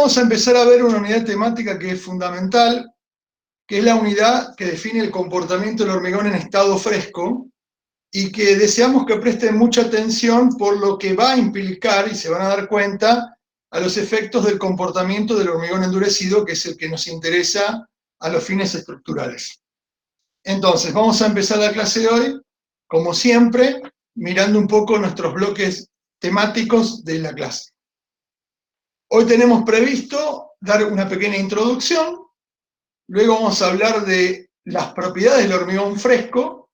vamos a empezar a ver una unidad temática que es fundamental, que es la unidad que define el comportamiento del hormigón en estado fresco, y que deseamos que presten mucha atención por lo que va a implicar, y se van a dar cuenta, a los efectos del comportamiento del hormigón endurecido, que es el que nos interesa a los fines estructurales. Entonces, vamos a empezar la clase de hoy, como siempre, mirando un poco nuestros bloques temáticos de la clase. Hoy tenemos previsto dar una pequeña introducción, luego vamos a hablar de las propiedades del hormigón fresco,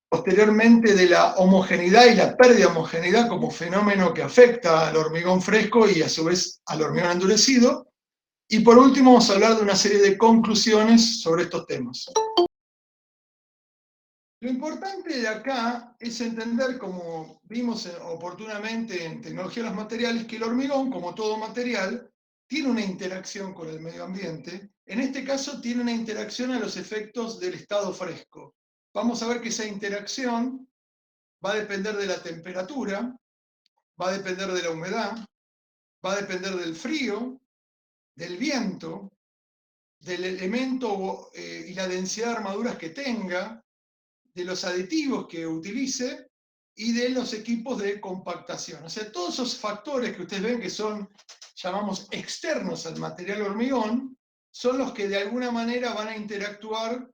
posteriormente de la homogeneidad y la pérdida de homogeneidad como fenómeno que afecta al hormigón fresco y a su vez al hormigón endurecido, y por último vamos a hablar de una serie de conclusiones sobre estos temas. Lo importante de acá es entender, como vimos oportunamente en tecnología de los materiales, que el hormigón, como todo material, tiene una interacción con el medio ambiente. En este caso, tiene una interacción a los efectos del estado fresco. Vamos a ver que esa interacción va a depender de la temperatura, va a depender de la humedad, va a depender del frío, del viento, del elemento y la densidad de armaduras que tenga, de los aditivos que utilice y de los equipos de compactación. O sea, todos esos factores que ustedes ven que son, llamamos, externos al material hormigón, son los que de alguna manera van a interactuar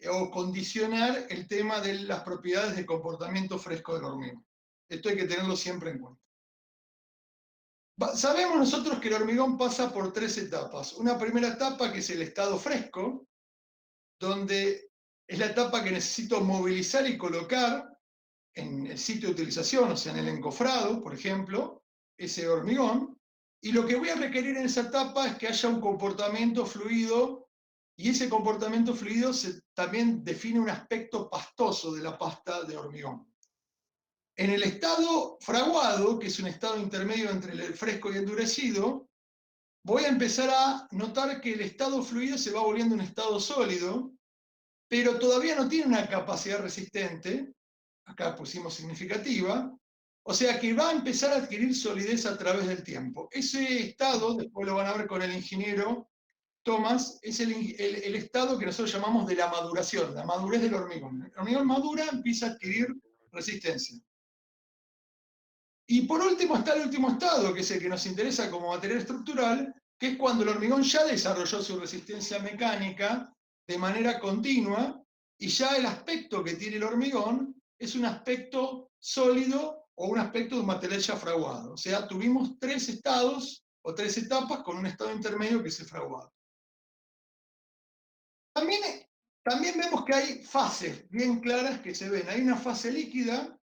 o condicionar el tema de las propiedades de comportamiento fresco del hormigón. Esto hay que tenerlo siempre en cuenta. Sabemos nosotros que el hormigón pasa por tres etapas. Una primera etapa que es el estado fresco, donde es la etapa que necesito movilizar y colocar en el sitio de utilización, o sea, en el encofrado, por ejemplo, ese hormigón, y lo que voy a requerir en esa etapa es que haya un comportamiento fluido, y ese comportamiento fluido también define un aspecto pastoso de la pasta de hormigón. En el estado fraguado, que es un estado intermedio entre el fresco y endurecido, voy a empezar a notar que el estado fluido se va volviendo un estado sólido, pero todavía no tiene una capacidad resistente, acá pusimos significativa, o sea que va a empezar a adquirir solidez a través del tiempo. Ese estado, después lo van a ver con el ingeniero Thomas, es el estado que nosotros llamamos de la maduración, la madurez del hormigón. El hormigón madura, empieza a adquirir resistencia. Y por último está el último estado, que es el que nos interesa como material estructural, que es cuando el hormigón ya desarrolló su resistencia mecánica de manera continua, y ya el aspecto que tiene el hormigón es un aspecto sólido o un aspecto de un material ya fraguado. O sea, tuvimos tres estados o tres etapas con un estado intermedio que es el fraguado. También vemos que hay fases bien claras que se ven. Hay una fase líquida,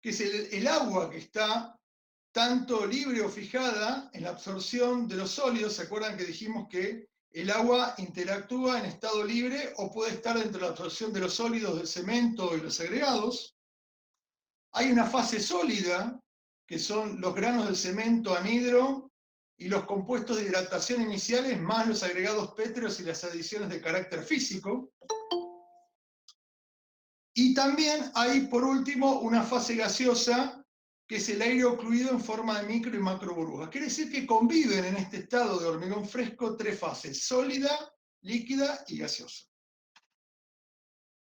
que es el agua que está tanto libre o fijada en la absorción de los sólidos. ¿Se acuerdan que dijimos que el agua interactúa en estado libre o puede estar dentro de la absorción de los sólidos del cemento y los agregados? Hay una fase sólida, que son los granos del cemento anhidro y los compuestos de hidratación iniciales, más los agregados pétreos y las adiciones de carácter físico. Y también hay, por último, una fase gaseosa, que es el aire ocluido en forma de micro y macro burbujas. Quiere decir que conviven en este estado de hormigón fresco tres fases: sólida, líquida y gaseosa.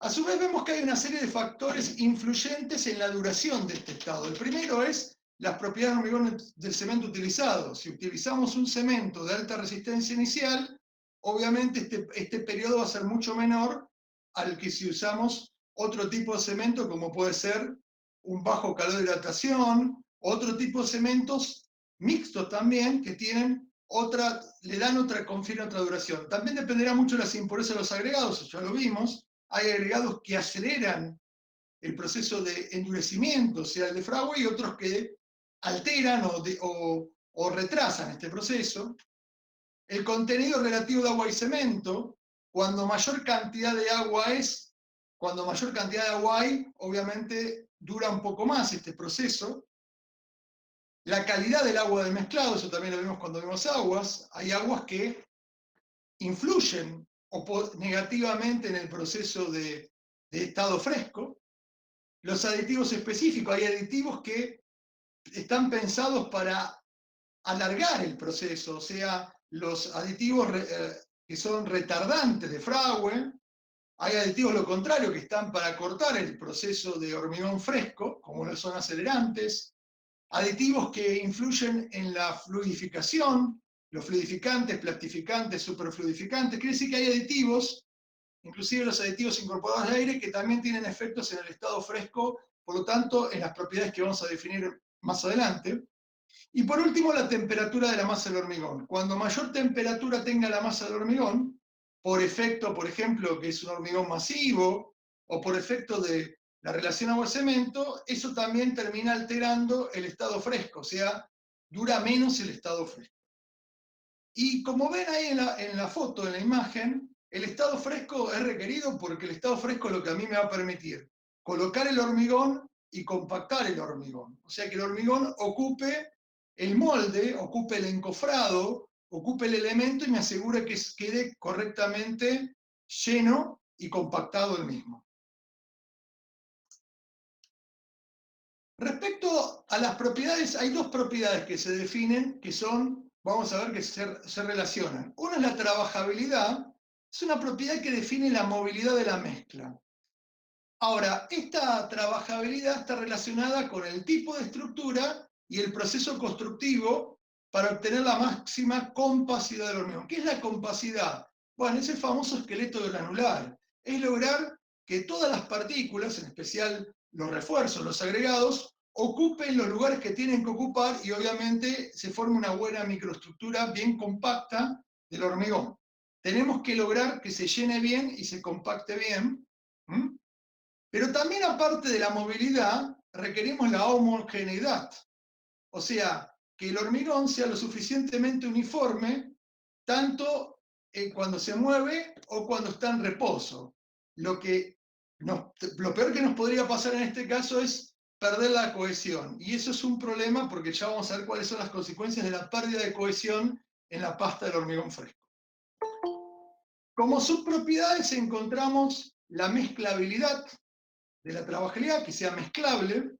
A su vez vemos que hay una serie de factores influyentes en la duración de este estado. El primero es las propiedades de hormigón del cemento utilizado. Si utilizamos un cemento de alta resistencia inicial, obviamente este periodo va a ser mucho menor al que si usamos otro tipo de cemento, como puede ser un bajo calor de hidratación, otro tipo de cementos mixtos también, que tienen confieren otra duración. También dependerá mucho de las impurezas de los agregados, ya lo vimos. Hay agregados que aceleran el proceso de endurecimiento, o sea, el de fragua, y otros que alteran o retrasan este proceso. El contenido relativo de agua y cemento: cuando mayor cantidad de agua cuando mayor cantidad de agua hay, obviamente dura un poco más este proceso. La calidad del agua del mezclado, eso también lo vemos cuando vemos aguas. Hay aguas que influyen negativamente en el proceso de estado fresco. Los aditivos específicos: hay aditivos que están pensados para alargar el proceso, o sea, los aditivos que son retardantes de fragua. Hay aditivos lo contrario que están para cortar el proceso de hormigón fresco, como lo son acelerantes, aditivos que influyen en la fluidificación, los fluidificantes, plastificantes, superfluidificantes. Quiere decir que hay aditivos, inclusive los aditivos incorporados al aire, que también tienen efectos en el estado fresco, por lo tanto, en las propiedades que vamos a definir más adelante. Y por último, la temperatura de la masa del hormigón. Cuando mayor temperatura tenga la masa del hormigón, por efecto, por ejemplo, que es un hormigón masivo, o por efecto de la relación agua-cemento, eso también termina alterando el estado fresco, o sea, dura menos el estado fresco. Y como ven ahí en la foto, en la imagen, el estado fresco es requerido porque el estado fresco es lo que a mí me va a permitir colocar el hormigón y compactar el hormigón. O sea, que el hormigón ocupe el molde, ocupe el encofrado, ocupe el elemento y me asegure que quede correctamente lleno y compactado el mismo. Respecto a las propiedades, hay dos propiedades que se definen que son, vamos a ver, que se relacionan. Una es la trabajabilidad, es una propiedad que define la movilidad de la mezcla. Ahora, esta trabajabilidad está relacionada con el tipo de estructura y el proceso constructivo para obtener la máxima compacidad del hormigón. ¿Qué es la compacidad? Bueno, es el famoso esqueleto granular. Es lograr que todas las partículas, en especial los refuerzos, los agregados, ocupen los lugares que tienen que ocupar y obviamente se forme una buena microestructura bien compacta del hormigón. Tenemos que lograr que se llene bien y se compacte bien. Pero también, aparte de la movilidad, requerimos la homogeneidad. O sea, que el hormigón sea lo suficientemente uniforme, tanto cuando se mueve o cuando está en reposo. Lo peor que nos podría pasar en este caso es perder la cohesión. Y eso es un problema porque ya vamos a ver cuáles son las consecuencias de la pérdida de cohesión en la pasta del hormigón fresco. Como subpropiedades encontramos la mezclabilidad de la trabajabilidad, que sea mezclable,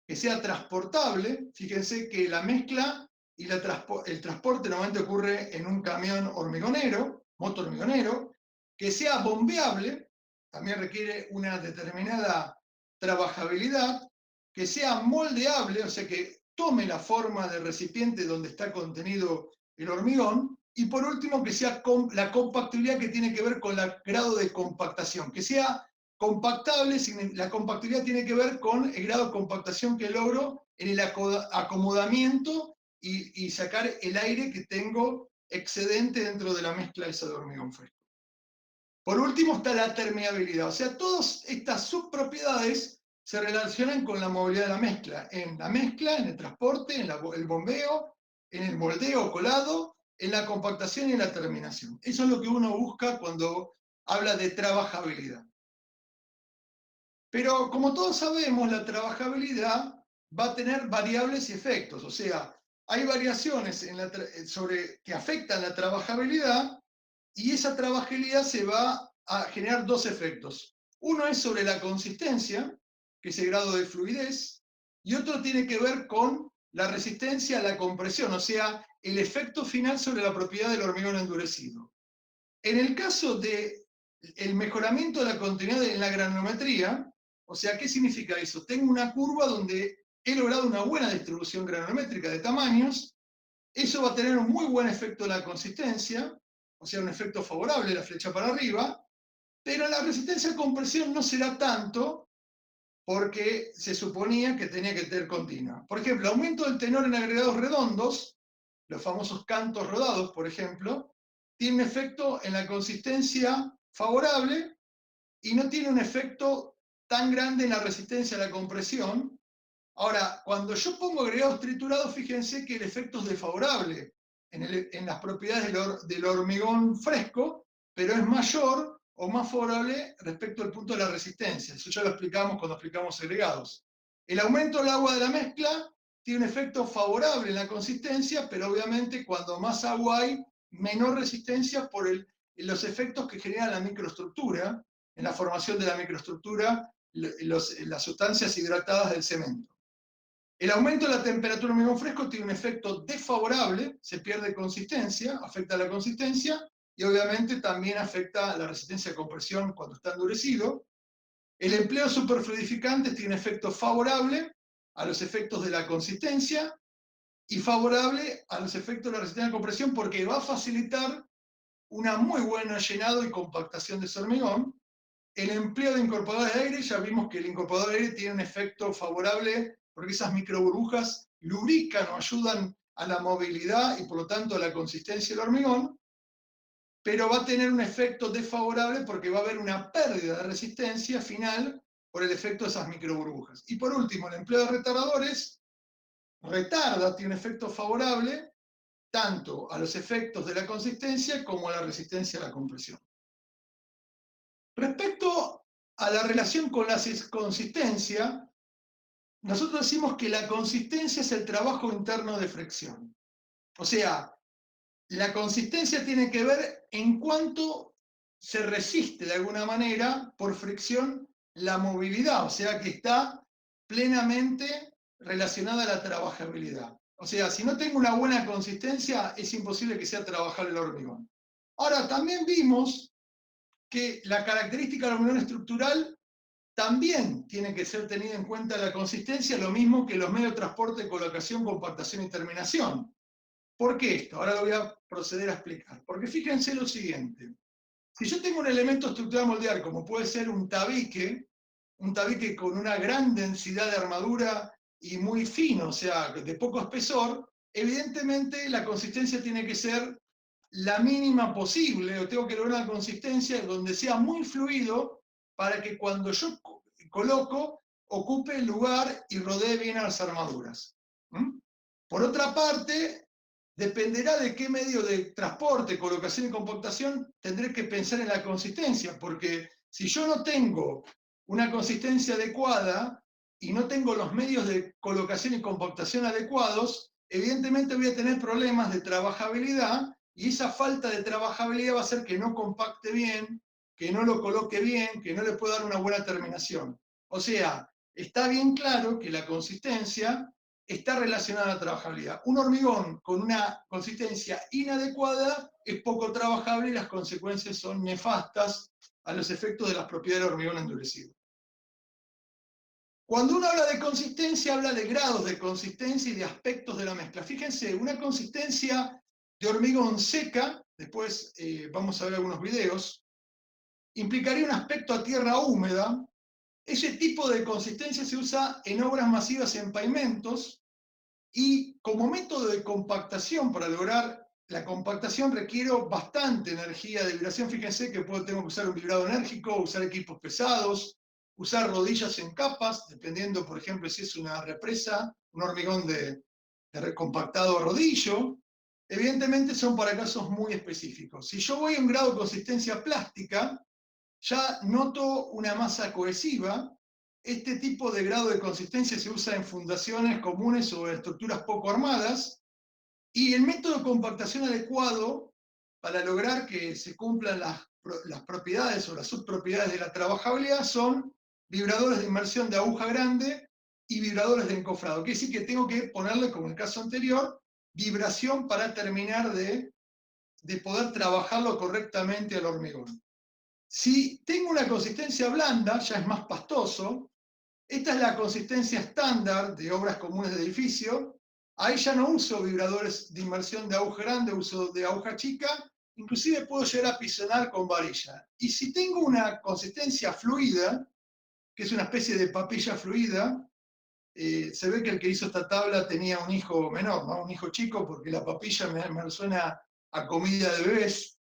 que sea transportable. Fíjense que la mezcla y el transporte normalmente ocurre en un camión hormigonero, moto hormigonero, que sea bombeable, también requiere una determinada trabajabilidad, que sea moldeable, o sea que tome la forma del recipiente donde está contenido el hormigón, y por último que sea la compactibilidad, que tiene que ver con el grado de compactación, que sea compactable. La compactibilidad tiene que ver con el grado de compactación que logro en el acomodamiento y sacar el aire que tengo excedente dentro de la mezcla esa de hormigón fresco. Por último está la permeabilidad, o sea, todas estas subpropiedades se relacionan con la movilidad de la mezcla, en el transporte, en el bombeo, en el moldeo colado, en la compactación y en la terminación. Eso es lo que uno busca cuando habla de trabajabilidad. Pero como todos sabemos, la trabajabilidad va a tener variables y efectos, o sea, hay variaciones que afectan la trabajabilidad, y esa trabajabilidad se va a generar dos efectos. Uno es sobre la consistencia, que es el grado de fluidez, y otro tiene que ver con la resistencia a la compresión, o sea, el efecto final sobre la propiedad del hormigón endurecido. En el caso del mejoramiento de la continuidad en la granulometría, o sea, ¿qué significa eso? Tengo una curva donde he logrado una buena distribución granulométrica de tamaños. Eso va a tener un muy buen efecto en la consistencia, o sea, un efecto favorable, la flecha para arriba, pero la resistencia a compresión no será tanto porque se suponía que tenía que ser continua. Por ejemplo, aumento del tenor en agregados redondos, los famosos cantos rodados, por ejemplo, tiene un efecto en la consistencia favorable y no tiene un efecto tan grande en la resistencia a la compresión. Ahora, cuando yo pongo agregados triturados, fíjense que el efecto es desfavorable en las propiedades del hormigón fresco, pero es mayor o más favorable respecto al punto de la resistencia. Eso ya lo explicamos cuando explicamos agregados. El aumento del agua de la mezcla tiene un efecto favorable en la consistencia, pero obviamente cuando más agua hay, menor resistencia por los efectos que genera la microestructura, en la formación de la microestructura, las sustancias hidratadas del cemento. El aumento de la temperatura de hormigón fresco tiene un efecto desfavorable, se pierde consistencia, afecta la consistencia y obviamente también afecta la resistencia a compresión cuando está endurecido. El empleo de superfluidificantes tiene efecto favorable a los efectos de la consistencia y favorable a los efectos de la resistencia a compresión porque va a facilitar una muy buena llenado y compactación de ese hormigón. El empleo de incorporadores de aire, ya vimos que el incorporador de aire tiene un efecto favorable porque esas microburbujas lubrican o ayudan a la movilidad y por lo tanto a la consistencia del hormigón, pero va a tener un efecto desfavorable porque va a haber una pérdida de resistencia final por el efecto de esas microburbujas. Y por último, el empleo de retardadores retarda, tiene un efecto favorable tanto a los efectos de la consistencia como a la resistencia a la compresión. Respecto a la relación con la consistencia, nosotros decimos que la consistencia es el trabajo interno de fricción. O sea, la consistencia tiene que ver en cuánto se resiste de alguna manera por fricción la movilidad, o sea que está plenamente relacionada a la trabajabilidad. O sea, si no tengo una buena consistencia, es imposible que sea trabajable el hormigón. Ahora, también vimos que la característica del hormigón estructural también tiene que ser tenida en cuenta la consistencia, lo mismo que los medios de transporte, colocación, compactación y terminación. ¿Por qué esto? Ahora lo voy a proceder a explicar. Porque fíjense lo siguiente. Si yo tengo un elemento estructural moldear, como puede ser un tabique con una gran densidad de armadura y muy fino, o sea, de poco espesor, evidentemente la consistencia tiene que ser la mínima posible, o tengo que lograr una consistencia donde sea muy fluido para que cuando yo coloco, ocupe el lugar y rodee bien a las armaduras. ¿Mm? Por otra parte, dependerá de qué medio de transporte, colocación y compactación tendré que pensar en la consistencia, porque si yo no tengo una consistencia adecuada y no tengo los medios de colocación y compactación adecuados, evidentemente voy a tener problemas de trabajabilidad y esa falta de trabajabilidad va a hacer que no compacte bien, que no lo coloque bien, que no le pueda dar una buena terminación. O sea, está bien claro que la consistencia está relacionada a la trabajabilidad. Un hormigón con una consistencia inadecuada es poco trabajable y las consecuencias son nefastas a los efectos de las propiedades del hormigón endurecido. Cuando uno habla de consistencia, habla de grados de consistencia y de aspectos de la mezcla. Fíjense, una consistencia de hormigón seca, después vamos a ver algunos videos, implicaría un aspecto a tierra húmeda. Ese tipo de consistencia se usa en obras masivas en pavimentos y como método de compactación, para lograr la compactación requiero bastante energía de vibración. Fíjense que tengo que usar un vibrado enérgico, usar equipos pesados, usar rodillas en capas, dependiendo, por ejemplo, si es una represa, un hormigón de compactado a rodillo. Evidentemente son para casos muy específicos. Si yo voy a un grado de consistencia plástica, ya noto una masa cohesiva. Este tipo de grado de consistencia se usa en fundaciones comunes o en estructuras poco armadas. Y el método de compactación adecuado para lograr que se cumplan las propiedades o las subpropiedades de la trabajabilidad son vibradores de inmersión de aguja grande y vibradores de encofrado. Quiere decir que tengo que ponerle, como en el caso anterior, vibración para terminar de poder trabajarlo correctamente al hormigón. Si tengo una consistencia blanda, ya es más pastoso. Esta es la consistencia estándar de obras comunes de edificio. Ahí ya no uso vibradores de inmersión de aguja grande, uso de aguja chica. Inclusive puedo llegar a pisonar con varilla. Y si tengo una consistencia fluida, que es una especie de papilla fluida, se ve que el que hizo esta tabla tenía un hijo menor, ¿no? Un hijo chico, porque la papilla me suena a comida de bebés.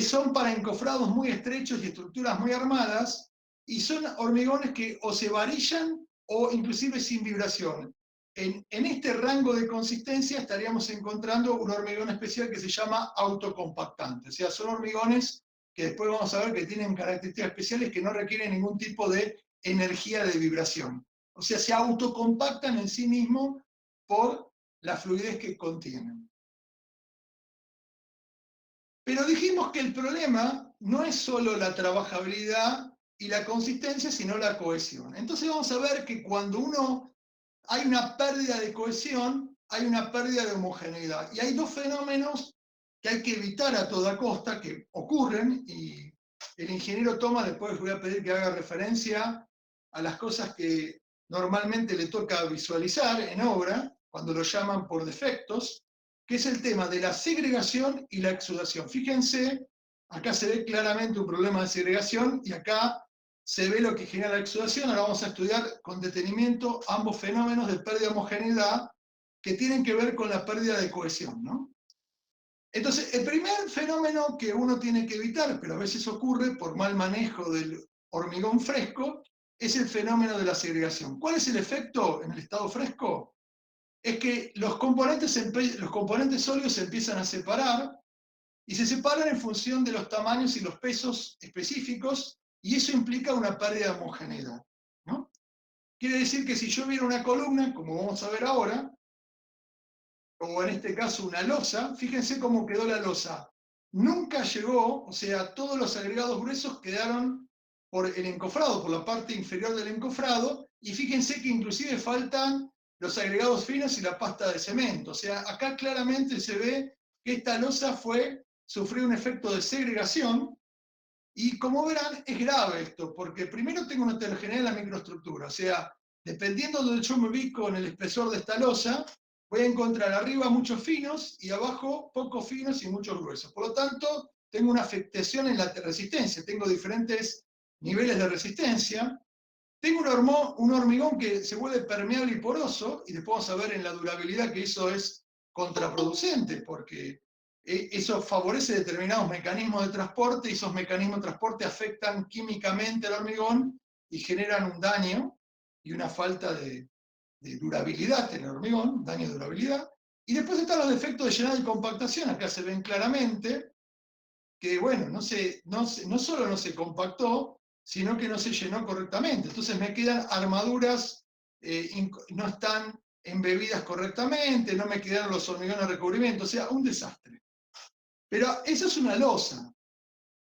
Son para encofrados muy estrechos y estructuras muy armadas, y son hormigones que o se varillan o inclusive sin vibración. En este rango de consistencia estaríamos encontrando un hormigón especial que se llama autocompactante. O sea, son hormigones que después vamos a ver que tienen características especiales que no requieren ningún tipo de energía de vibración. O sea, se autocompactan en sí mismos por la fluidez que contienen. Pero dijimos que el problema no es solo la trabajabilidad y la consistencia, sino la cohesión. Entonces vamos a ver que cuando uno hay una pérdida de cohesión, hay una pérdida de homogeneidad. Y hay dos fenómenos que hay que evitar a toda costa, que ocurren, y el ingeniero Thomas, después voy a pedir que haga referencia a las cosas que normalmente le toca visualizar en obra, cuando lo llaman por defectos, que es el tema de la segregación y la exudación. Fíjense, acá se ve claramente un problema de segregación y acá se ve lo que genera la exudación. Ahora vamos a estudiar con detenimiento ambos fenómenos de pérdida de homogeneidad que tienen que ver con la pérdida de cohesión, ¿no? Entonces, el primer fenómeno que uno tiene que evitar, pero a veces ocurre por mal manejo del hormigón fresco, es el fenómeno de la segregación. ¿Cuál es el efecto en el estado fresco? Es que los componentes sólidos se empiezan a separar y se separan en función de los tamaños y los pesos específicos, y eso implica una pérdida de homogeneidad, ¿no? Quiere decir que si yo viera una columna, como vamos a ver ahora, o en este caso una losa, fíjense cómo quedó la losa. Nunca llegó, o sea, todos los agregados gruesos quedaron por el encofrado, por la parte inferior del encofrado, y fíjense que inclusive faltan los agregados finos y la pasta de cemento. O sea, acá claramente se ve que esta losa sufrió un efecto de segregación, y como verán, es grave esto, porque primero tengo una heterogeneidad en la microestructura, o sea, dependiendo de donde yo me ubico en el espesor de esta losa, voy a encontrar arriba muchos finos y abajo pocos finos y muchos gruesos. Por lo tanto, tengo una afectación en la resistencia, tengo diferentes niveles de resistencia. Tengo un hormigón que se vuelve permeable y poroso, y después vamos a ver en la durabilidad que eso es contraproducente, porque eso favorece determinados mecanismos de transporte, y esos mecanismos de transporte afectan químicamente al hormigón y generan un daño y una falta de durabilidad en el hormigón, daño de durabilidad. Y después están los defectos de llenado y compactación, acá se ven claramente que, bueno, no solo no se compactó, sino que no se llenó correctamente. Entonces me quedan armaduras, no están embebidas correctamente, no me quedaron los hormigones de recubrimiento, o sea, un desastre. Pero eso es una losa.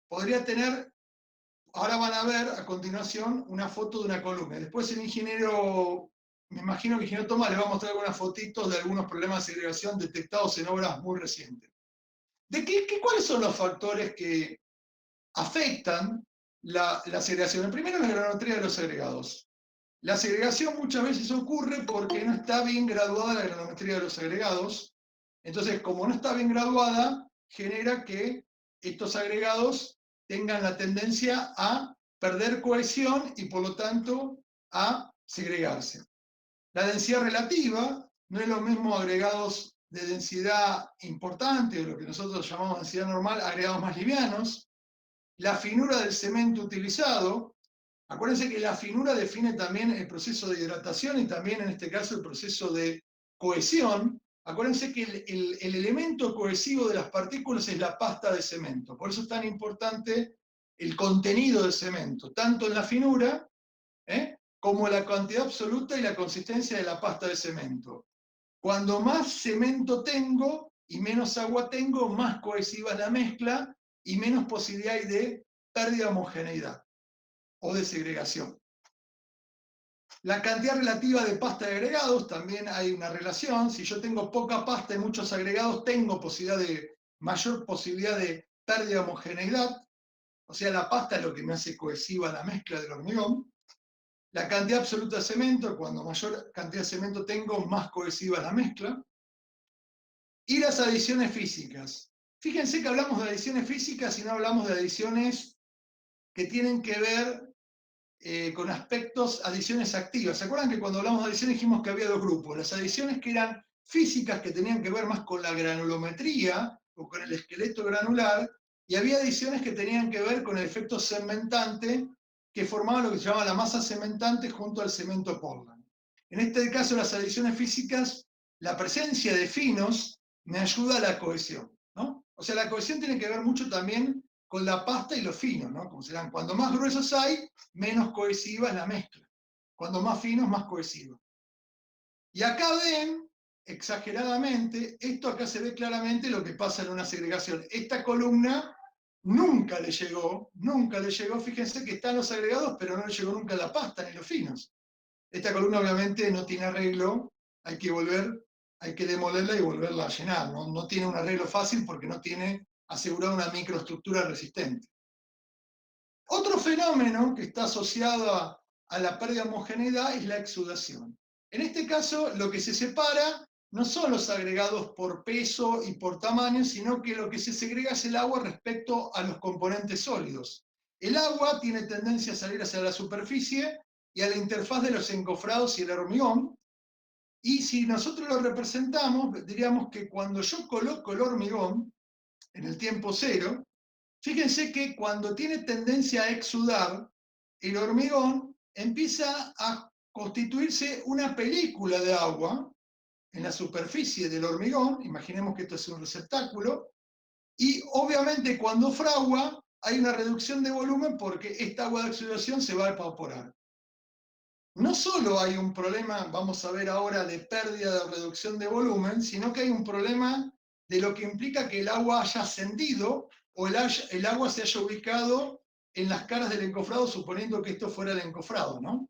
Podría tener, ahora van a ver a continuación una foto de una columna. Después el ingeniero, me imagino que el ingeniero Tomás les va a mostrar algunas fotitos de algunos problemas de segregación detectados en obras muy recientes. ¿Cuáles son los factores que afectan la segregación? El primero es la granometría de los agregados. La segregación muchas veces ocurre porque no está bien graduada la granometría de los agregados. Entonces, como no está bien graduada, genera que estos agregados tengan la tendencia a perder cohesión y por lo tanto a segregarse. La densidad relativa no es lo mismo agregados de densidad importante, o lo que nosotros llamamos densidad normal, agregados más livianos. La finura del cemento utilizado. Acuérdense que la finura define también el proceso de hidratación y también en este caso el proceso de cohesión. Acuérdense que el elemento cohesivo de las partículas es la pasta de cemento. Por eso es tan importante el contenido del cemento, tanto en la finura como la cantidad absoluta y la consistencia de la pasta de cemento. Cuando más cemento tengo y menos agua tengo, más cohesiva es la mezcla y menos posibilidad hay de pérdida de homogeneidad o de segregación. La cantidad relativa de pasta de agregados, también hay una relación. Si yo tengo poca pasta y muchos agregados, tengo mayor posibilidad de pérdida de homogeneidad. O sea, la pasta es lo que me hace cohesiva la mezcla del hormigón. La cantidad absoluta de cemento, cuando mayor cantidad de cemento tengo, más cohesiva es la mezcla. Y las adiciones físicas. Fíjense que hablamos de adiciones físicas y no hablamos de adiciones que tienen que ver con aspectos, adiciones activas. ¿Se acuerdan que cuando hablamos de adiciones dijimos que había dos grupos? Las adiciones que eran físicas, que tenían que ver más con la granulometría o con el esqueleto granular, y había adiciones que tenían que ver con el efecto cementante, que formaba lo que se llama la masa cementante junto al cemento Portland. En este caso, las adiciones físicas, la presencia de finos me ayuda a la cohesión, ¿no? O sea, la cohesión tiene que ver mucho también con la pasta y los finos, ¿no? Como serán, cuando más gruesos hay, menos cohesiva es la mezcla. Cuando más finos, más cohesiva. Y acá ven, exageradamente, esto acá se ve claramente lo que pasa en una segregación. Esta columna nunca le llegó, fíjense que están los agregados, pero no le llegó nunca la pasta ni los finos. Esta columna obviamente no tiene arreglo, hay que demolerla y volverla a llenar. No tiene un arreglo fácil porque no tiene asegurada una microestructura resistente. Otro fenómeno que está asociado a la pérdida de homogeneidad es la exudación. En este caso, lo que se separa no son los agregados por peso y por tamaño, sino que lo que se segrega es el agua respecto a los componentes sólidos. El agua tiene tendencia a salir hacia la superficie y a la interfaz de los encofrados y el hormigón. Y si nosotros lo representamos, diríamos que cuando yo coloco el hormigón en el tiempo cero, fíjense que cuando tiene tendencia a exudar, el hormigón empieza a constituirse una película de agua en la superficie del hormigón. Imaginemos que esto es un receptáculo. Y obviamente cuando fragua hay una reducción de volumen porque esta agua de exudación se va a evaporar. No solo hay un problema, vamos a ver ahora, de pérdida o reducción de volumen, sino que hay un problema de lo que implica que el agua haya ascendido o el agua se haya ubicado en las caras del encofrado, suponiendo que esto fuera el encofrado, ¿no?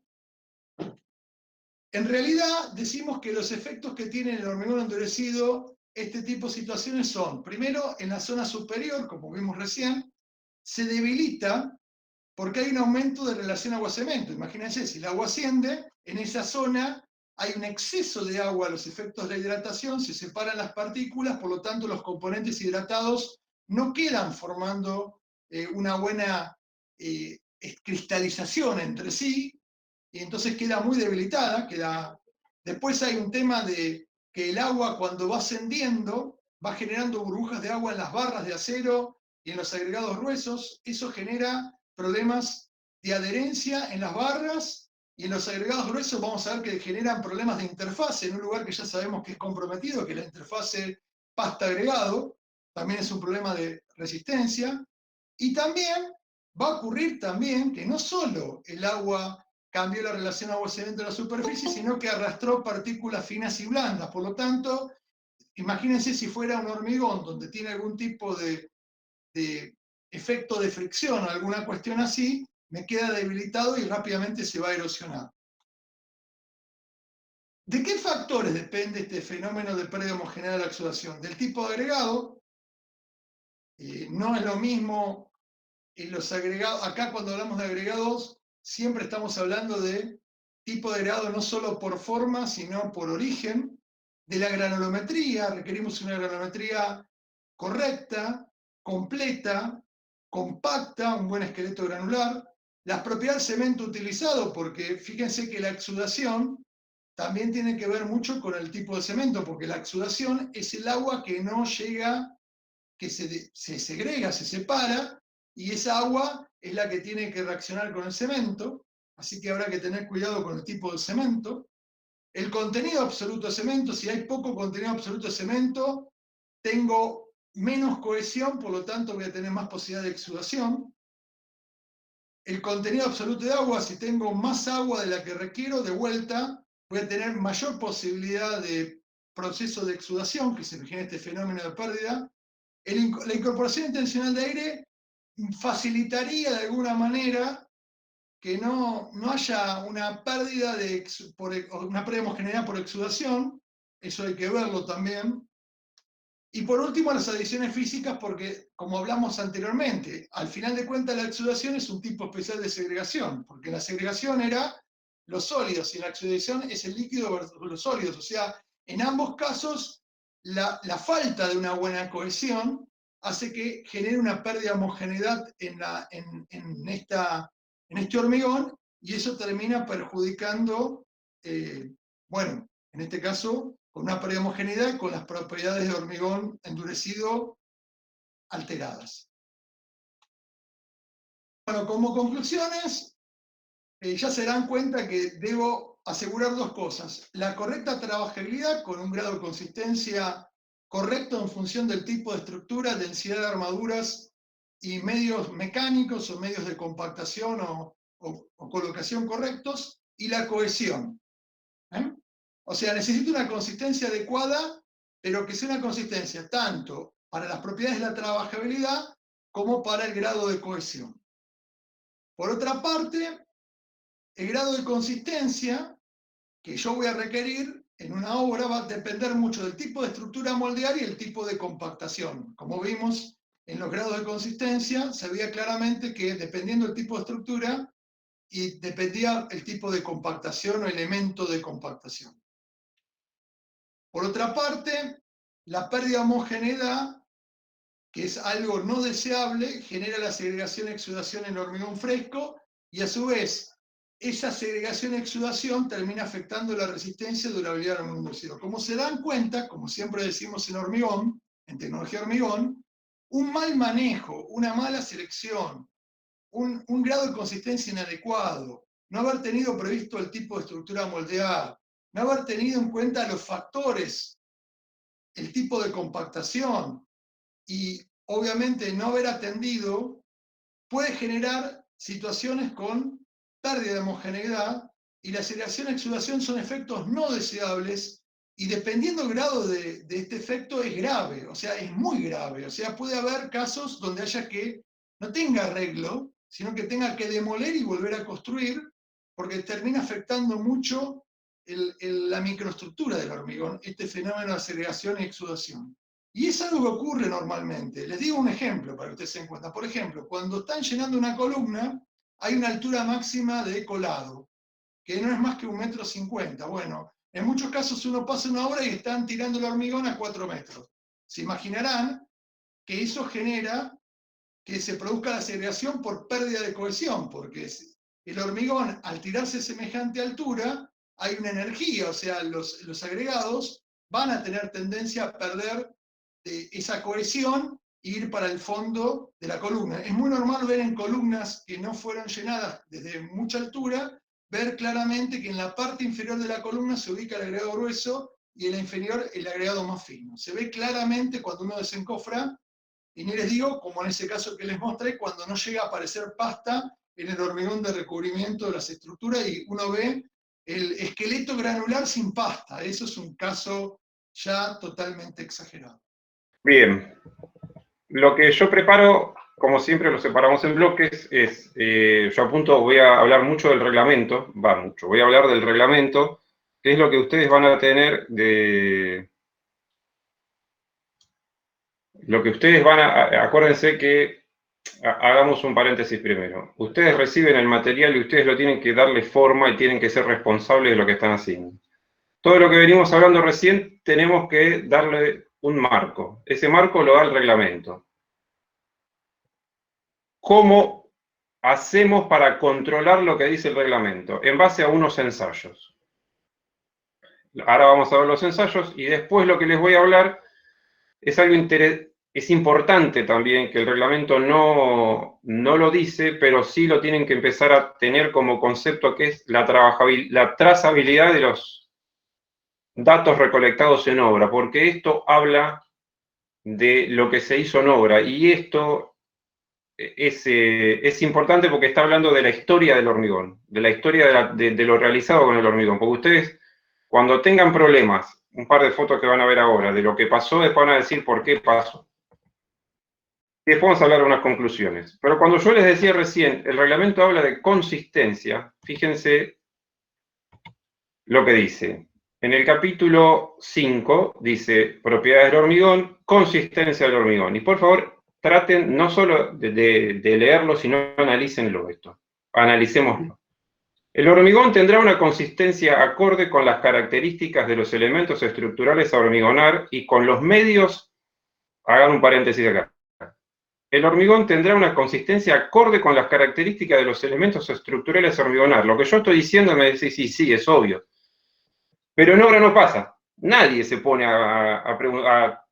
En realidad, decimos que los efectos que tiene el hormigón endurecido este tipo de situaciones son, primero, en la zona superior, como vimos recién, se debilita porque hay un aumento de relación agua-cemento. Imagínense, si el agua asciende, en esa zona hay un exceso de agua, los efectos de la hidratación, se separan las partículas, por lo tanto los componentes hidratados no quedan formando una buena cristalización entre sí, y entonces queda muy debilitada. Después hay un tema de que el agua cuando va ascendiendo va generando burbujas de agua en las barras de acero y en los agregados gruesos. Eso genera problemas de adherencia en las barras, y en los agregados gruesos vamos a ver que generan problemas de interfase en un lugar que ya sabemos que es comprometido, que es la interfase pasta-agregado. También es un problema de resistencia. Y también va a ocurrir también que no solo el agua cambió la relación agua-cemento en la superficie, sino que arrastró partículas finas y blandas. Por lo tanto, imagínense si fuera un hormigón donde tiene algún tipo de efecto de fricción o alguna cuestión así, me queda debilitado y rápidamente se va a erosionar. ¿De qué factores depende este fenómeno de pérdida homogeneidad de la exudación? Del tipo de agregado. No es lo mismo en los agregados. Acá cuando hablamos de agregados, siempre estamos hablando de tipo de agregado no solo por forma, sino por origen. De la granulometría, requerimos una granulometría correcta, completa, compacta, un buen esqueleto granular. Las propiedades del cemento utilizado, porque fíjense que la exudación también tiene que ver mucho con el tipo de cemento, porque la exudación es el agua que no llega, que se segrega, se separa, y esa agua es la que tiene que reaccionar con el cemento, así que habrá que tener cuidado con el tipo de cemento. El contenido absoluto de cemento, si hay poco contenido absoluto de cemento, tengo menos cohesión, por lo tanto voy a tener más posibilidad de exudación. El contenido absoluto de agua, si tengo más agua de la que requiero, de vuelta, voy a tener mayor posibilidad de proceso de exudación, que se origina este fenómeno de pérdida. La incorporación intencional de aire facilitaría de alguna manera que no haya una pérdida una pérdida de homogeneidad por exudación. Eso hay que verlo también. Y por último, las adiciones físicas, porque, como hablamos anteriormente, al final de cuentas la exudación es un tipo especial de segregación, porque la segregación era los sólidos y la exudación es el líquido versus los sólidos. O sea, en ambos casos, la falta de una buena cohesión hace que genere una pérdida de homogeneidad en este hormigón, y eso termina perjudicando, bueno, en este caso, con una pérdida de homogeneidad, con las propiedades de hormigón endurecido alteradas. Bueno, como conclusiones, ya se dan cuenta que debo asegurar dos cosas: la correcta trabajabilidad con un grado de consistencia correcto en función del tipo de estructura, densidad de armaduras y medios mecánicos o medios de compactación o colocación correctos, y la cohesión. O sea, necesito una consistencia adecuada, pero que sea una consistencia tanto para las propiedades de la trabajabilidad como para el grado de cohesión. Por otra parte, el grado de consistencia que yo voy a requerir en una obra va a depender mucho del tipo de estructura a moldear y el tipo de compactación. Como vimos en los grados de consistencia, se veía claramente que dependiendo del tipo de estructura y dependía el tipo de compactación o elemento de compactación. Por otra parte, la pérdida de homogeneidad, que es algo no deseable, genera la segregación y exudación en el hormigón fresco y a su vez esa segregación y exudación termina afectando la resistencia y durabilidad del hormigón inducido. Como se dan cuenta, como siempre decimos en hormigón, en tecnología hormigón, un mal manejo, una mala selección, un grado de consistencia inadecuado, no haber tenido previsto el tipo de estructura a moldear, no haber tenido en cuenta los factores, el tipo de compactación y obviamente no haber atendido puede generar situaciones con pérdida de homogeneidad y la segregación y exudación son efectos no deseables y dependiendo del grado de este efecto es grave, o sea, es muy grave. O sea, puede haber casos donde haya que no tenga arreglo, sino que tenga que demoler y volver a construir porque termina afectando mucho la microestructura del hormigón, este fenómeno de segregación y exudación. Y es algo que ocurre normalmente. Les digo un ejemplo para que ustedes se den cuenta. Por ejemplo, cuando están llenando una columna, hay una altura máxima de colado, que no es más que 1,50 m. Bueno, en muchos casos uno pasa una obra y están tirando el hormigón a 4 metros. Se imaginarán que eso genera que se produzca la segregación por pérdida de cohesión, porque el hormigón, al tirarse a semejante altura, hay una energía, o sea, los agregados van a tener tendencia a perder esa cohesión e ir para el fondo de la columna. Es muy normal ver en columnas que no fueron llenadas desde mucha altura, ver claramente que en la parte inferior de la columna se ubica el agregado grueso y en la inferior el agregado más fino. Se ve claramente cuando uno desencofra, y ni les digo, como en ese caso que les mostré, cuando no llega a aparecer pasta en el hormigón de recubrimiento de las estructuras y uno ve el esqueleto granular sin pasta. Eso es un caso ya totalmente exagerado. Bien, lo que yo preparo, como siempre lo separamos en bloques, es, yo apunto, voy a hablar mucho del reglamento, voy a hablar del reglamento, que es lo que ustedes van a tener de... Lo que ustedes van a... Acuérdense que, hagamos un paréntesis primero, ustedes reciben el material y ustedes lo tienen que darle forma y tienen que ser responsables de lo que están haciendo. Todo lo que venimos hablando recién, tenemos que darle un marco. Ese marco lo da el reglamento. ¿Cómo hacemos para controlar lo que dice el reglamento? En base a unos ensayos. Ahora vamos a ver los ensayos y después lo que les voy a hablar es algo es importante también, que el reglamento no lo dice, pero sí lo tienen que empezar a tener como concepto, que es la trazabilidad de los datos recolectados en obra, porque esto habla de lo que se hizo en obra, y esto es importante porque está hablando de la historia del hormigón, de la historia de lo realizado con el hormigón, porque ustedes, cuando tengan problemas, un par de fotos que van a ver ahora, de lo que pasó, después van a decir por qué pasó. Y después vamos a hablar de unas conclusiones. Pero cuando yo les decía recién, el reglamento habla de consistencia, fíjense lo que dice. En el capítulo 5 dice propiedades del hormigón, consistencia del hormigón. Y por favor, traten no solo de leerlo, sino analícenlo esto. Analicémoslo. El hormigón tendrá una consistencia acorde con las características de los elementos estructurales a hormigonar y con los medios, hagan un paréntesis acá. El hormigón tendrá una consistencia acorde con las características de los elementos estructurales a hormigonar. Lo que yo estoy diciendo me decís, sí, es obvio. Pero en obra no pasa. Nadie se pone a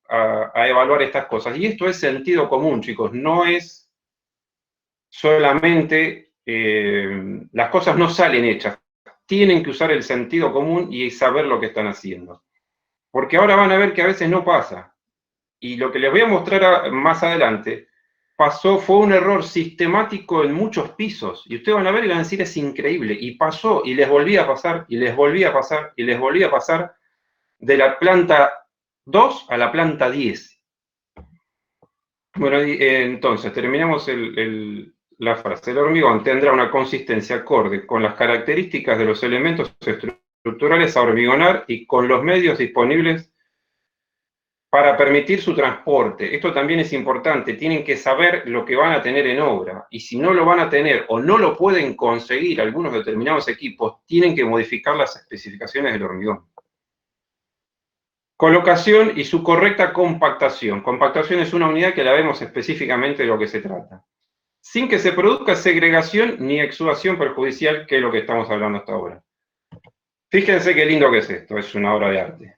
evaluar estas cosas. Y esto es sentido común, chicos. No es solamente... las cosas no salen hechas. Tienen que usar el sentido común y saber lo que están haciendo. Porque ahora van a ver que a veces no pasa. Y lo que les voy a mostrar más adelante, fue un error sistemático en muchos pisos. Y ustedes van a ver y van a decir, es increíble. Y pasó, y les volvía a pasar, y les volvía a pasar, y les volvía a pasar, de la planta 2 a la planta 10. Bueno, entonces, terminamos la frase. El hormigón tendrá una consistencia acorde con las características de los elementos estructurales estructurales a hormigonar y con los medios disponibles para permitir su transporte. Esto también es importante, tienen que saber lo que van a tener en obra, y si no lo van a tener o no lo pueden conseguir algunos determinados equipos, tienen que modificar las especificaciones del hormigón. Colocación y su correcta compactación. Compactación es una unidad que la vemos específicamente de lo que se trata. Sin que se produzca segregación ni exudación perjudicial, que es lo que estamos hablando hasta ahora. Fíjense qué lindo que es esto, es una obra de arte.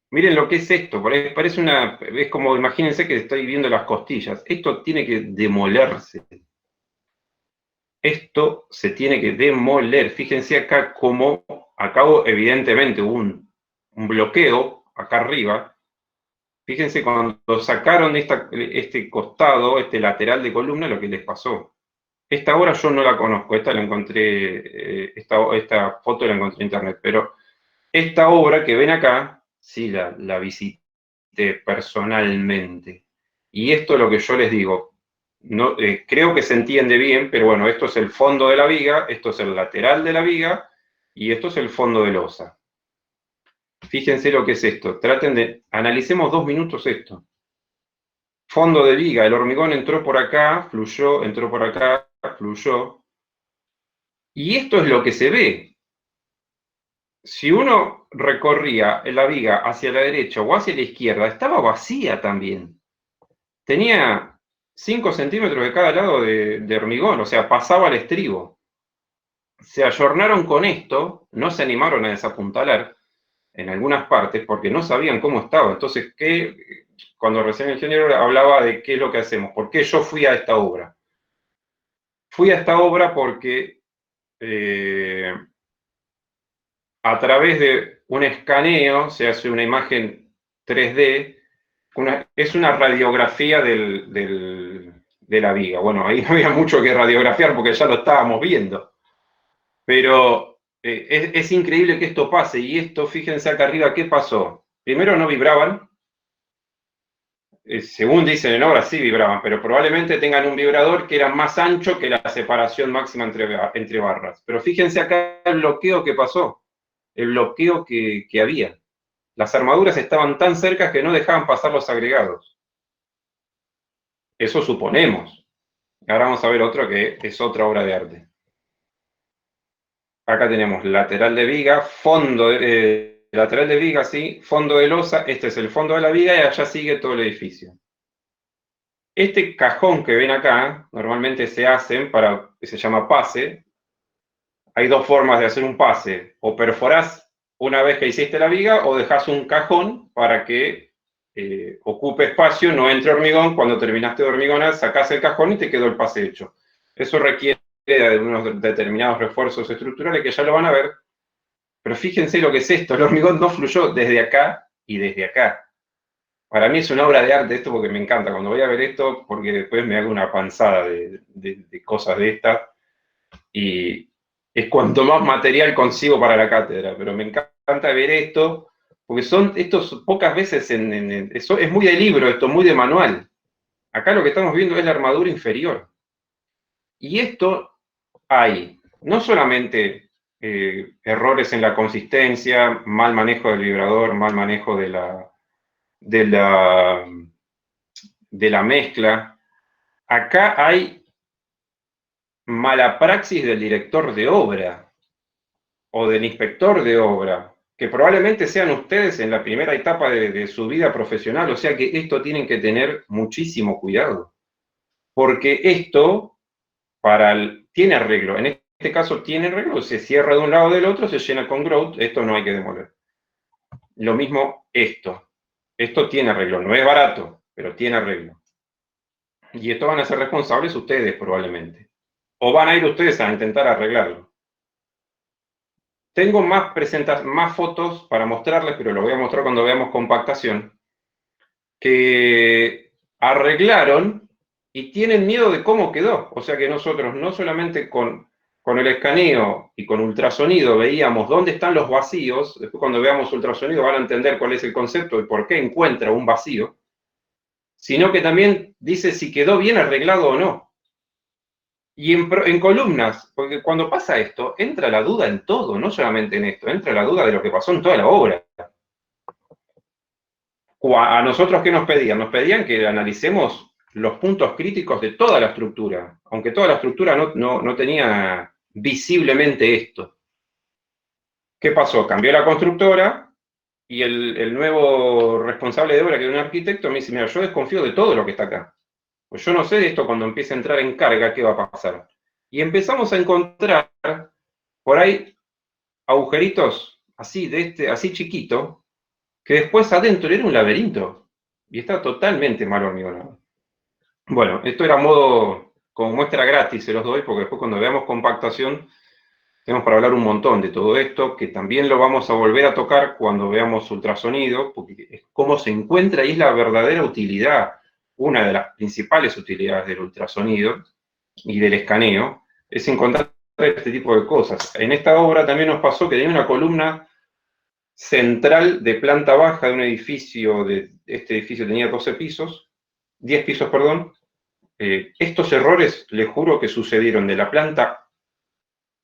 Miren lo que es esto, parece es como, imagínense que estoy viendo las costillas. Esto tiene que demolerse. Esto se tiene que demoler. Fíjense acá como, acá evidentemente hubo un bloqueo acá arriba. Fíjense cuando sacaron este costado, este lateral de columna, lo que les pasó. Esta obra yo no la conozco, esta la encontré, esta foto la encontré en internet, pero esta obra que ven acá, sí la visité personalmente. Y esto es lo que yo les digo, no, creo que se entiende bien, pero bueno, esto es el fondo de la viga, esto es el lateral de la viga, y esto es el fondo de losa. Fíjense lo que es esto, analicemos 2 minutos esto. Fondo de viga, el hormigón entró por acá, fluyó, entró por acá, fluyó. Y esto es lo que se ve. Si uno recorría la viga hacia la derecha o hacia la izquierda, estaba vacía también. Tenía 5 centímetros de cada lado de hormigón, o sea, pasaba el estribo. Se ayornaron con esto, no se animaron a desapuntalar en algunas partes porque no sabían cómo estaba. Entonces, cuando recién el ingeniero hablaba de qué es lo que hacemos, ¿por qué yo fui a esta obra? Fui a esta obra porque a través de un escaneo se hace una imagen 3D, es una radiografía de la viga. Bueno, ahí no había mucho que radiografiar porque ya lo estábamos viendo. Pero es increíble que esto pase, y esto, fíjense acá arriba, ¿qué pasó? Primero no vibraban, según dicen en obra sí vibraban, pero probablemente tengan un vibrador que era más ancho que la separación máxima entre barras. Pero fíjense acá el bloqueo que pasó, el bloqueo que había. Las armaduras estaban tan cerca que no dejaban pasar los agregados. Eso suponemos. Ahora vamos a ver otro que es otra obra de arte. Acá tenemos lateral de viga, lateral de viga, sí, fondo de losa, este es el fondo de la viga y allá sigue todo el edificio. Este cajón que ven acá, normalmente se llama pase. Hay 2 formas de hacer un pase, o perforás una vez que hiciste la viga, o dejás un cajón para que ocupe espacio, no entre hormigón. Cuando terminaste de hormigonar, sacás el cajón y te quedó el pase hecho. Eso requiere de unos determinados refuerzos estructurales que ya lo van a ver, pero fíjense lo que es esto, el hormigón no fluyó desde acá y desde acá. Para mí es una obra de arte esto porque me encanta, cuando voy a ver esto, porque después me hago una panzada de cosas de estas, y es cuanto más material consigo para la cátedra, pero me encanta ver esto, porque estos pocas veces, es muy de libro esto, muy de manual. Acá lo que estamos viendo es la armadura inferior. Y esto hay no solamente errores en la consistencia, mal manejo del vibrador, mal manejo de la mezcla. Acá hay mala praxis del director de obra o del inspector de obra, que probablemente sean ustedes en la primera etapa de su vida profesional, o sea que esto tienen que tener muchísimo cuidado, porque esto tiene arreglo, en este caso tiene arreglo, se cierra de un lado o del otro, se llena con grout, esto no hay que demoler. Lo mismo esto tiene arreglo, no es barato, pero tiene arreglo. Y esto van a ser responsables ustedes probablemente, o van a ir ustedes a intentar arreglarlo. Tengo más fotos para mostrarles, pero lo voy a mostrar cuando veamos compactación, que arreglaron y tienen miedo de cómo quedó. O sea que nosotros no solamente con el escaneo y con ultrasonido veíamos dónde están los vacíos, después cuando veamos ultrasonido van a entender cuál es el concepto y por qué encuentra un vacío, sino que también dice si quedó bien arreglado o no. Y en columnas, porque cuando pasa esto, entra la duda en todo, no solamente en esto, entra la duda de lo que pasó en toda la obra. A nosotros, ¿qué nos pedían? Nos pedían que analicemos los puntos críticos de toda la estructura, aunque toda la estructura no tenía visiblemente esto. ¿Qué pasó? Cambió la constructora y el nuevo responsable de obra, que era un arquitecto, me dice, mira, yo desconfío de todo lo que está acá. Pues yo no sé de esto cuando empiece a entrar en carga, qué va a pasar. Y empezamos a encontrar por ahí agujeritos así, así chiquito, que después adentro era un laberinto. Y está totalmente mal hormigonado. Bueno, esto era modo, como muestra gratis, se los doy, porque después cuando veamos compactación, tenemos para hablar un montón de todo esto, que también lo vamos a volver a tocar cuando veamos ultrasonido, porque es cómo se encuentra y es la verdadera utilidad, una de las principales utilidades del ultrasonido y del escaneo, es encontrar este tipo de cosas. En esta obra también nos pasó que tenía una columna central de planta baja de un edificio, este edificio tenía 12 pisos, 10 pisos, perdón. Estos errores, les juro que sucedieron de la planta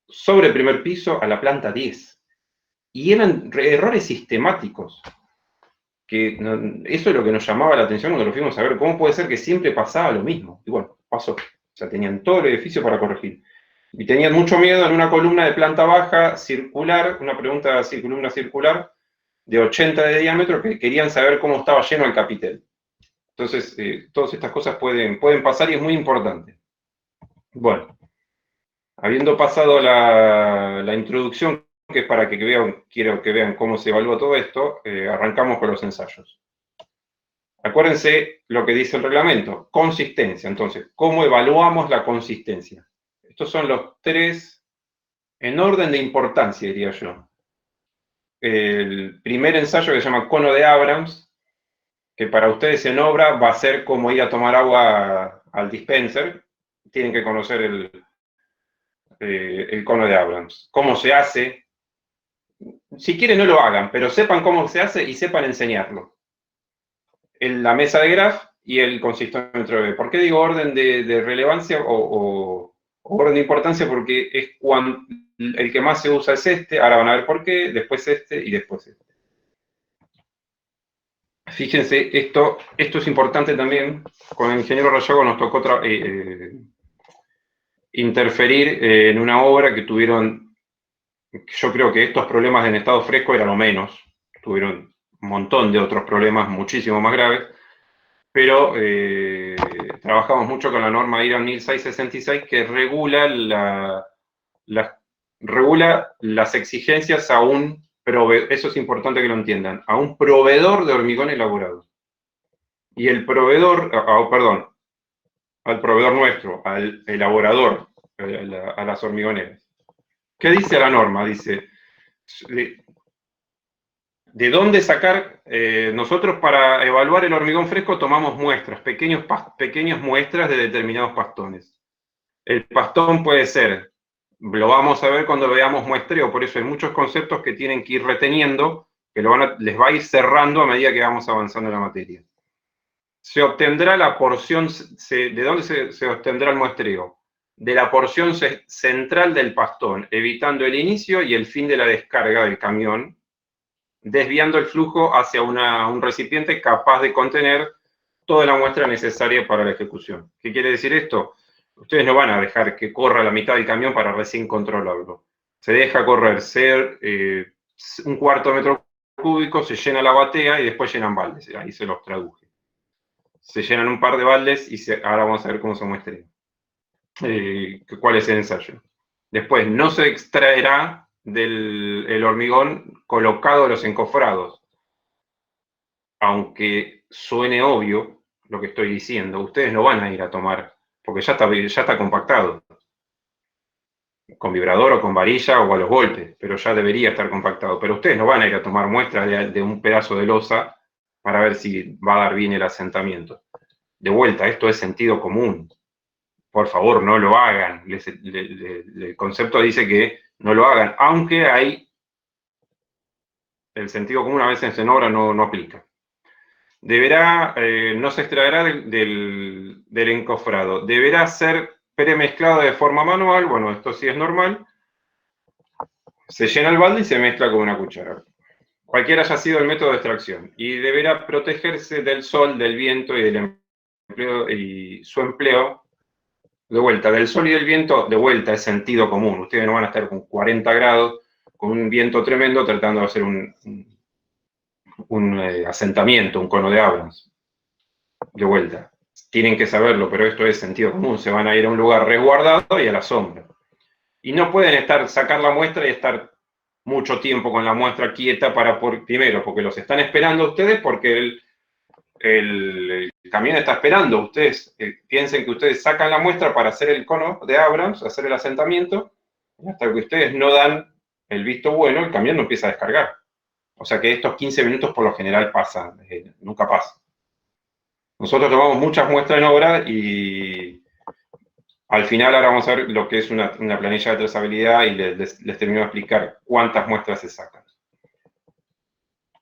sobre el primer piso a la planta 10. Y eran errores sistemáticos. Que eso es lo que nos llamaba la atención cuando lo fuimos a ver. ¿Cómo puede ser que siempre pasaba lo mismo? Y bueno, pasó. O sea, tenían todo el edificio para corregir. Y tenían mucho miedo en una columna de planta baja circular, una columna circular de 80 de diámetro, que querían saber cómo estaba lleno el capitel. Entonces, todas estas cosas pueden pasar y es muy importante. Bueno, habiendo pasado la introducción, que es para que vean, quiero que vean cómo se evalúa todo esto, arrancamos con los ensayos. Acuérdense lo que dice el reglamento, consistencia. Entonces, ¿cómo evaluamos la consistencia? Estos son los tres en orden de importancia, diría yo. El primer ensayo que se llama cono de Abrams, que para ustedes en obra va a ser como ir a tomar agua al dispenser. Tienen que conocer el cono de Abrams. ¿Cómo se hace? Si quieren no lo hagan, pero sepan cómo se hace y sepan enseñarlo. La mesa de graph y el consistómetro B. ¿Por qué digo orden de relevancia o orden de importancia? Porque es cuando el que más se usa es este, ahora van a ver por qué, después este y después este. Fíjense, esto es importante también. Con el ingeniero Rayago nos tocó interferir en una obra que tuvieron, yo creo que estos problemas en estado fresco eran lo menos, tuvieron un montón de otros problemas muchísimo más graves, pero trabajamos mucho con la norma IRAM 1666 que regula las exigencias a un proveedor, eso es importante que lo entiendan, a un proveedor de hormigón elaborado. Y el proveedor, perdón, al proveedor nuestro, al elaborador, a las hormigoneras. ¿Qué dice la norma? Dice, ¿de dónde sacar? Nosotros para evaluar el hormigón fresco tomamos muestras, pequeñas muestras de determinados pastones. El pastón puede ser, lo vamos a ver cuando veamos muestreo, por eso hay muchos conceptos que tienen que ir reteniendo, que les va a ir cerrando a medida que vamos avanzando en la materia. Se obtendrá la porción, ¿de dónde se obtendrá el muestreo? De la porción central del pastón, evitando el inicio y el fin de la descarga del camión, desviando el flujo hacia un recipiente capaz de contener toda la muestra necesaria para la ejecución. ¿Qué quiere decir esto? Ustedes no van a dejar que corra la mitad del camión para recién controlarlo. Se deja correr un cuarto de metro cúbico, se llena la batea y después llenan baldes. Ahí se los traduje. Se llenan un par de baldes y ahora vamos a ver cómo se muestra. ¿Cuál es el ensayo? Después, no se extraerá el hormigón colocado en los encofrados. Aunque suene obvio lo que estoy diciendo, ustedes no van a ir a tomar, porque ya está compactado. Con vibrador o con varilla o a los golpes, pero ya debería estar compactado. Pero ustedes no van a ir a tomar muestras de un pedazo de losa para ver si va a dar bien el asentamiento. De vuelta, esto es sentido común. Por favor, no lo hagan. El concepto dice que no lo hagan, aunque el sentido común a veces en obra no aplica. No se extraerá del encofrado. Deberá ser premezclado de forma manual, bueno, esto sí es normal, se llena el balde y se mezcla con una cuchara. Cualquiera haya sido el método de extracción, y deberá protegerse del sol, del viento y del empleo, y su empleo, de vuelta, del sol y del viento, de vuelta, es sentido común. Ustedes no van a estar con 40 grados, con un viento tremendo, tratando de hacer un asentamiento, un cono de Abrams. De vuelta, tienen que saberlo, pero esto es sentido común. Se van a ir a un lugar resguardado y a la sombra. Y no pueden sacar la muestra y estar mucho tiempo con la muestra quieta primero, porque los están esperando ustedes, porque el camión está esperando. Ustedes piensen que ustedes sacan la muestra para hacer el cono de Abrams, hacer el asentamiento, y hasta que ustedes no dan el visto bueno, el camión no empieza a descargar. O sea que estos 15 minutos por lo general pasan, nunca pasa. Nosotros tomamos muchas muestras en obra y al final ahora vamos a ver lo que es una planilla de trazabilidad y les termino de explicar cuántas muestras se sacan.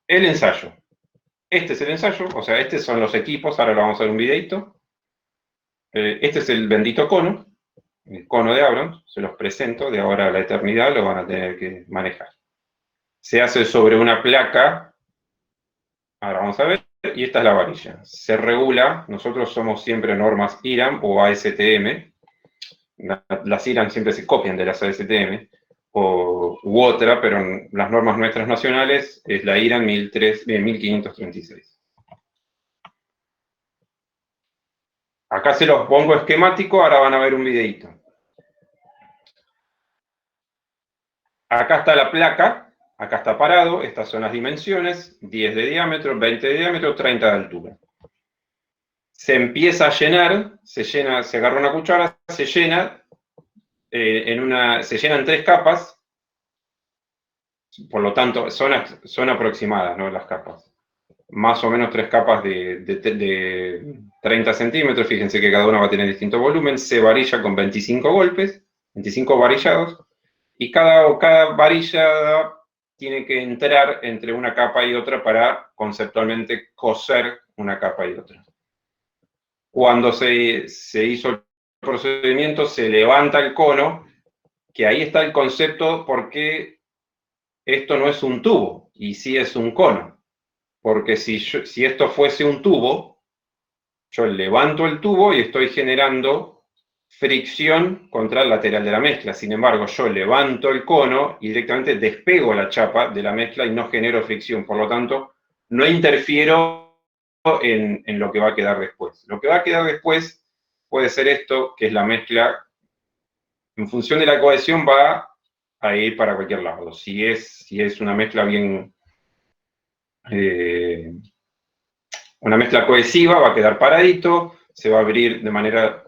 El ensayo. Este es el ensayo, o sea, estos son los equipos, ahora lo vamos a ver un videito. Este es el bendito cono, el cono de Abrams, se los presento, de ahora a la eternidad lo van a tener que manejar. Se hace sobre una placa, ahora vamos a ver, y esta es la varilla. Se regula, nosotros somos siempre normas IRAM o ASTM, las IRAM siempre se copian de las ASTM, u otra, pero en las normas nuestras nacionales es la IRAM 1536. Acá se los pongo esquemático, ahora van a ver un videito. Acá está la placa, acá está parado, estas son las dimensiones, 10 de diámetro, 20 de diámetro, 30 de altura. Se empieza a llenar, se agarra una cuchara, se llena, se llenan 3 capas, por lo tanto, son aproximadas, ¿no? Las capas. Más o menos 3 capas de 30 centímetros, fíjense que cada una va a tener distinto volumen, se varilla con 25 golpes, 25 varillados, y cada varilla tiene que entrar entre una capa y otra para conceptualmente coser una capa y otra. Cuando se hizo el procedimiento, se levanta el cono, que ahí está el concepto porque esto no es un tubo, y sí es un cono. Porque si esto fuese un tubo, yo levanto el tubo y estoy generando fricción contra el lateral de la mezcla. Sin embargo, yo levanto el cono y directamente despego la chapa de la mezcla y no genero fricción. Por lo tanto, no interfiero en lo que va a quedar después. Lo que va a quedar después puede ser esto, que es la mezcla. En función de la cohesión va a ir para cualquier lado. Si es una mezcla bien... una mezcla cohesiva va a quedar paradito, se va a abrir de manera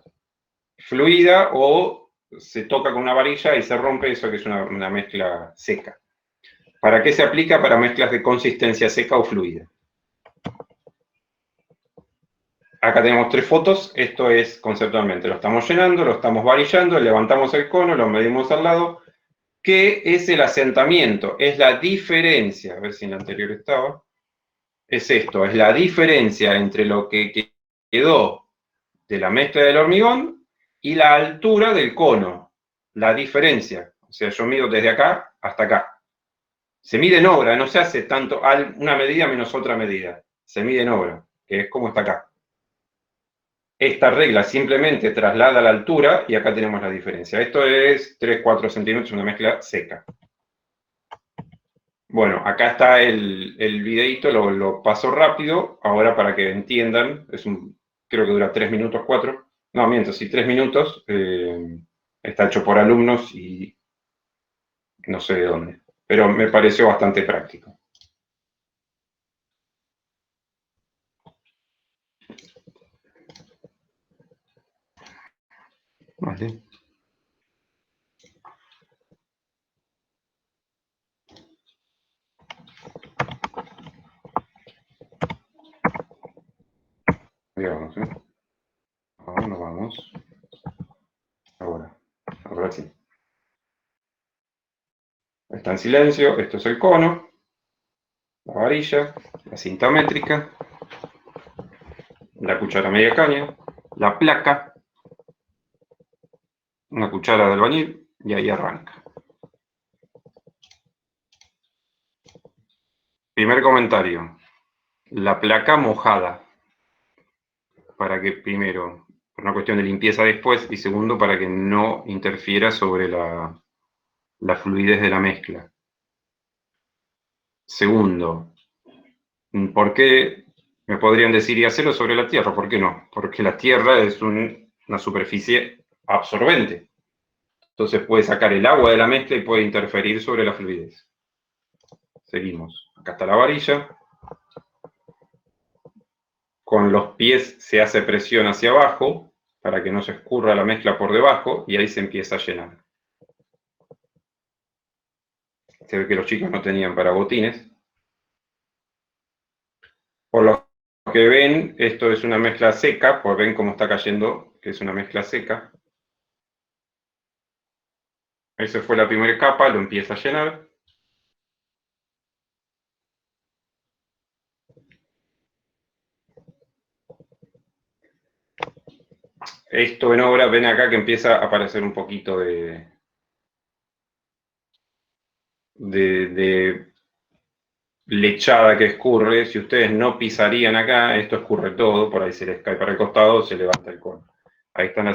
fluida o se toca con una varilla y se rompe, eso que es una mezcla seca. ¿Para qué se aplica? Para mezclas de consistencia seca o fluida. Acá tenemos 3 fotos, esto es conceptualmente, lo estamos llenando, lo estamos varillando, levantamos el cono, lo medimos al lado. ¿Qué es el asentamiento? Es la diferencia, a ver si en la anterior estaba, es esto, es la diferencia entre lo que quedó de la mezcla del hormigón y la altura del cono, la diferencia. O sea, yo mido desde acá hasta acá. Se mide en obra, no se hace tanto una medida menos otra medida. Se mide en obra, que es como está acá. Esta regla simplemente traslada la altura y acá tenemos la diferencia. Esto es 3-4 centímetros, una mezcla seca. Bueno, acá está el videito, lo paso rápido, ahora para que entiendan, creo que dura 3 minutos, 4. No, miento, sí, 3 minutos. Está hecho por alumnos y no sé de dónde, pero me pareció bastante práctico. Vale. Ahí vamos, ¿eh? Ahora nos vamos. Ahora sí. Está en silencio, esto es el cono, la varilla, la cinta métrica, la cuchara media caña, la placa, una cuchara de albañil y ahí arranca. Primer comentario. La placa mojada. Para que, primero, por una cuestión de limpieza después, y segundo, para que no interfiera sobre la fluidez de la mezcla. Segundo, ¿por qué me podrían decir y hacerlo sobre la tierra? ¿Por qué no? Porque la tierra es una superficie absorbente. Entonces puede sacar el agua de la mezcla y puede interferir sobre la fluidez. Seguimos. Acá está la varilla. Con los pies se hace presión hacia abajo para que no se escurra la mezcla por debajo y ahí se empieza a llenar. Se ve que los chicos no tenían parabotines. Por lo que ven, esto es una mezcla seca, pues ven cómo está cayendo, que es una mezcla seca. Esa fue la primera capa, lo empieza a llenar. Esto en obra, ven acá que empieza a aparecer un poquito de lechada que escurre. Si ustedes no pisarían acá, esto escurre todo, por ahí se les cae para el costado, se levanta el cono. Ahí está en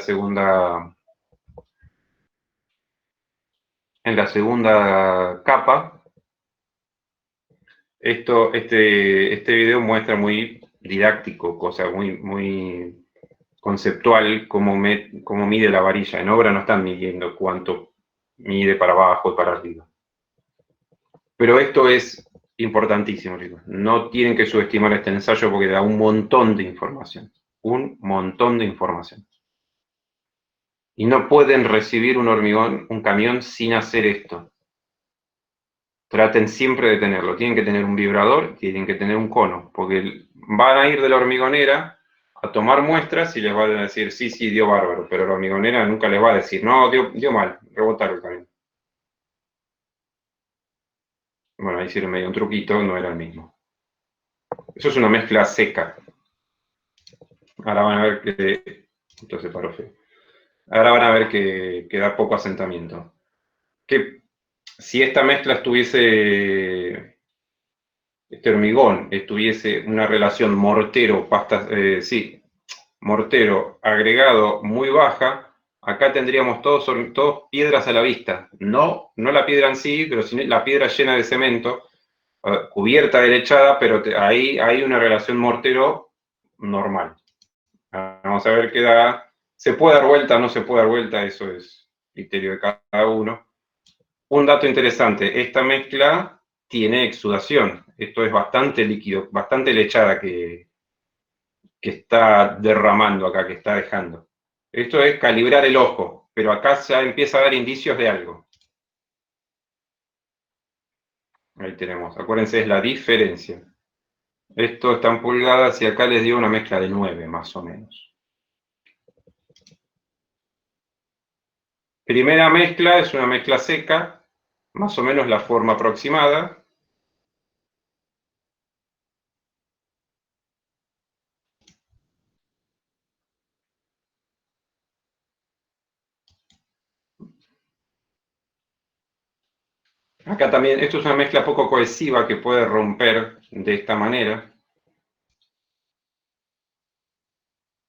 la segunda capa. Este video muestra muy didáctico, cosa muy conceptual, cómo mide la varilla. En obra no están midiendo cuánto mide para abajo y para arriba. Pero esto es importantísimo, chicos. No tienen que subestimar este ensayo porque da un montón de información. Un montón de información. Y no pueden recibir un camión sin hacer esto. Traten siempre de tenerlo. Tienen que tener un vibrador, tienen que tener un cono, porque van a ir de la hormigonera a tomar muestras y les van a decir, sí, dio bárbaro, pero la hormigonera nunca les va a decir, no, dio mal, rebotaron el camión. Bueno, ahí hicieron medio un truquito, no era el mismo. Eso es una mezcla seca. Ahora van a ver que... Esto se paró feo. Ahora van a ver que da poco asentamiento. Que si esta mezcla estuviese... Este hormigón estuviese una relación mortero agregado muy baja, acá tendríamos todos piedras a la vista. No la piedra en sí, pero sí la piedra llena de cemento, cubierta de lechada, pero ahí hay una relación mortero normal. Vamos a ver qué da. ¿Se puede dar vuelta o no se puede dar vuelta? Eso es criterio de cada uno. Un dato interesante, esta mezcla tiene exudación. Esto es bastante líquido, bastante lechada que está derramando acá, que está dejando. Esto es calibrar el ojo, pero acá ya empieza a dar indicios de algo. Ahí tenemos, acuérdense, es la diferencia. Esto está en pulgadas y acá les dio una mezcla de 9, más o menos. Primera mezcla es una mezcla seca, más o menos la forma aproximada. Acá también, esto es una mezcla poco cohesiva que puede romper de esta manera.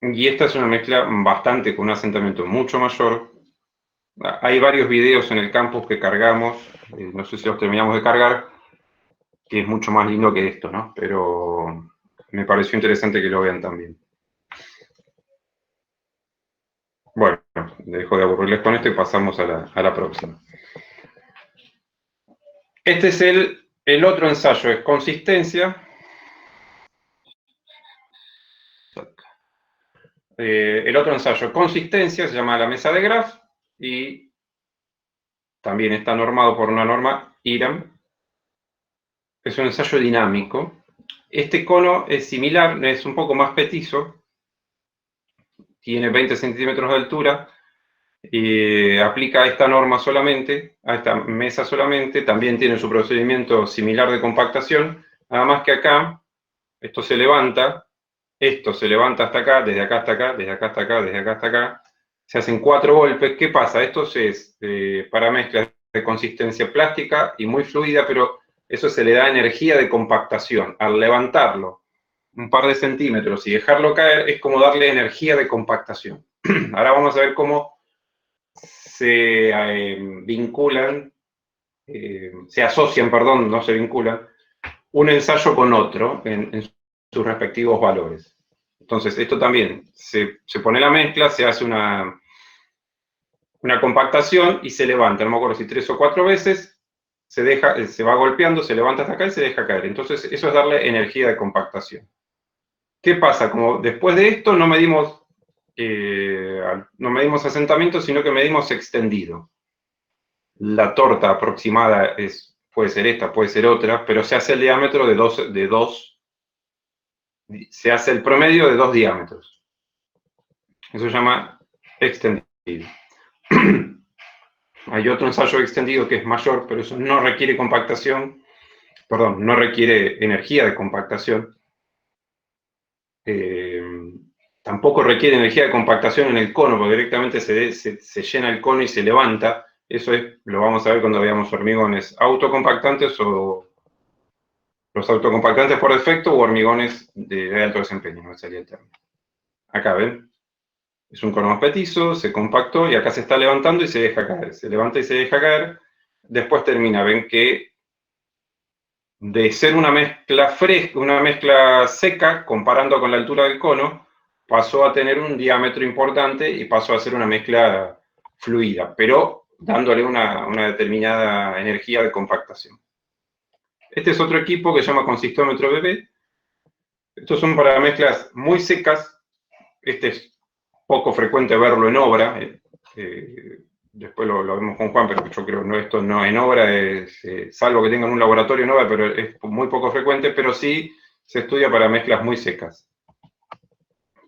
Y esta es una mezcla bastante, con un asentamiento mucho mayor. Hay varios videos en el campus que cargamos, no sé si los terminamos de cargar, que es mucho más lindo que esto, ¿no? Pero me pareció interesante que lo vean también. Bueno, dejo de aburrirles con esto y pasamos a la próxima. Este es el otro ensayo, es consistencia. El otro ensayo, consistencia, se llama la mesa de Graf y también está normado por una norma IRAM. Es un ensayo dinámico. Este cono es similar, es un poco más petizo, tiene 20 centímetros de altura, aplica esta norma solamente, a esta mesa solamente, también tiene su procedimiento similar de compactación, nada más que acá, esto se levanta hasta acá, desde acá hasta acá, desde acá hasta acá, desde acá hasta acá, se hacen 4 golpes. ¿Qué pasa? Esto es para mezclas de consistencia plástica y muy fluida, pero eso se le da energía de compactación. Al levantarlo un par de centímetros y dejarlo caer, es como darle energía de compactación. Ahora vamos a ver cómo se vinculan, se asocian, perdón, no se vinculan, un ensayo con otro en sus respectivos valores. Entonces, esto también, se pone la mezcla, se hace una compactación y se levanta, no me acuerdo si 3 o 4 veces, se va golpeando, se levanta hasta acá y se deja caer. Entonces, eso es darle energía de compactación. ¿Qué pasa? Como después de esto no medimos asentamiento, sino que medimos extendido. La torta aproximada puede ser esta, puede ser otra, pero se hace el diámetro se hace el promedio de 2 diámetros. Eso se llama extendido. Hay otro ensayo extendido que es mayor, pero eso no requiere compactación, perdón, no requiere energía de compactación. Tampoco requiere energía de compactación en el cono, porque directamente se llena el cono y se levanta. Eso lo vamos a ver cuando veamos hormigones autocompactantes o los autocompactantes por defecto o hormigones de alto desempeño, no sería el término. Acá, ¿ven? Es un cono más petizo, se compactó y acá se está levantando y se deja caer. Se levanta y se deja caer. Después termina, ven que de ser una mezcla fresca, una mezcla seca, comparando con la altura del cono, pasó a tener un diámetro importante y pasó a ser una mezcla fluida, pero dándole una determinada energía de compactación. Este es otro equipo que se llama consistómetro BB. Estos son para mezclas muy secas. Este es poco frecuente verlo en obra. Después lo vemos con Juan, pero yo creo que esto no en obra, salvo que tengan un laboratorio en obra, pero es muy poco frecuente, pero sí se estudia para mezclas muy secas.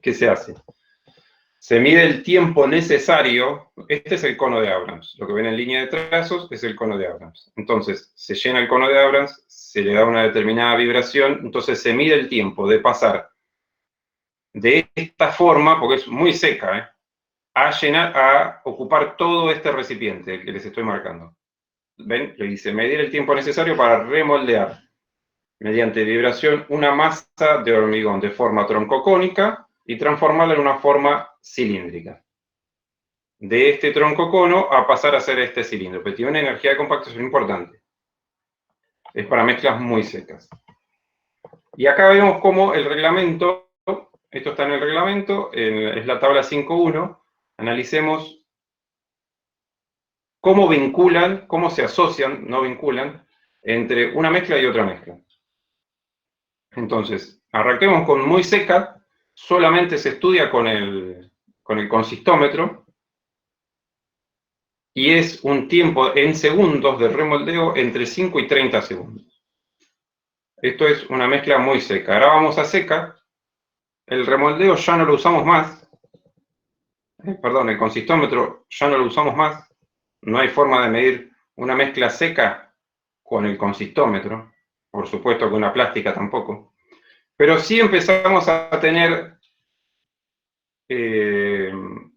¿Qué se hace? Se mide el tiempo necesario. Este es el cono de Abrams. Lo que ven en línea de trazos es el cono de Abrams. Entonces, se llena el cono de Abrams, se le da una determinada vibración, entonces se mide el tiempo de pasar de esta forma, porque es muy seca, a ocupar todo este recipiente que les estoy marcando. ¿Ven? Le dice medir el tiempo necesario para remoldear mediante vibración una masa de hormigón de forma troncocónica y transformarla en una forma cilíndrica. De este troncocono a pasar a ser este cilindro, pero tiene una energía de compactación importante. Es para mezclas muy secas. Y acá vemos cómo el reglamento, esto está en el reglamento, es la tabla 5.1, analicemos cómo vinculan, cómo se asocian, no vinculan, entre una mezcla y otra mezcla. Entonces, arranquemos con muy seca, solamente se estudia con el consistómetro, y es un tiempo en segundos de remoldeo entre 5 y 30 segundos. Esto es una mezcla muy seca. Ahora vamos a seca, el remoldeo ya no lo usamos más, perdón, el consistómetro ya no lo usamos más, no hay forma de medir una mezcla seca con el consistómetro, por supuesto que una plástica tampoco, pero sí empezamos a tener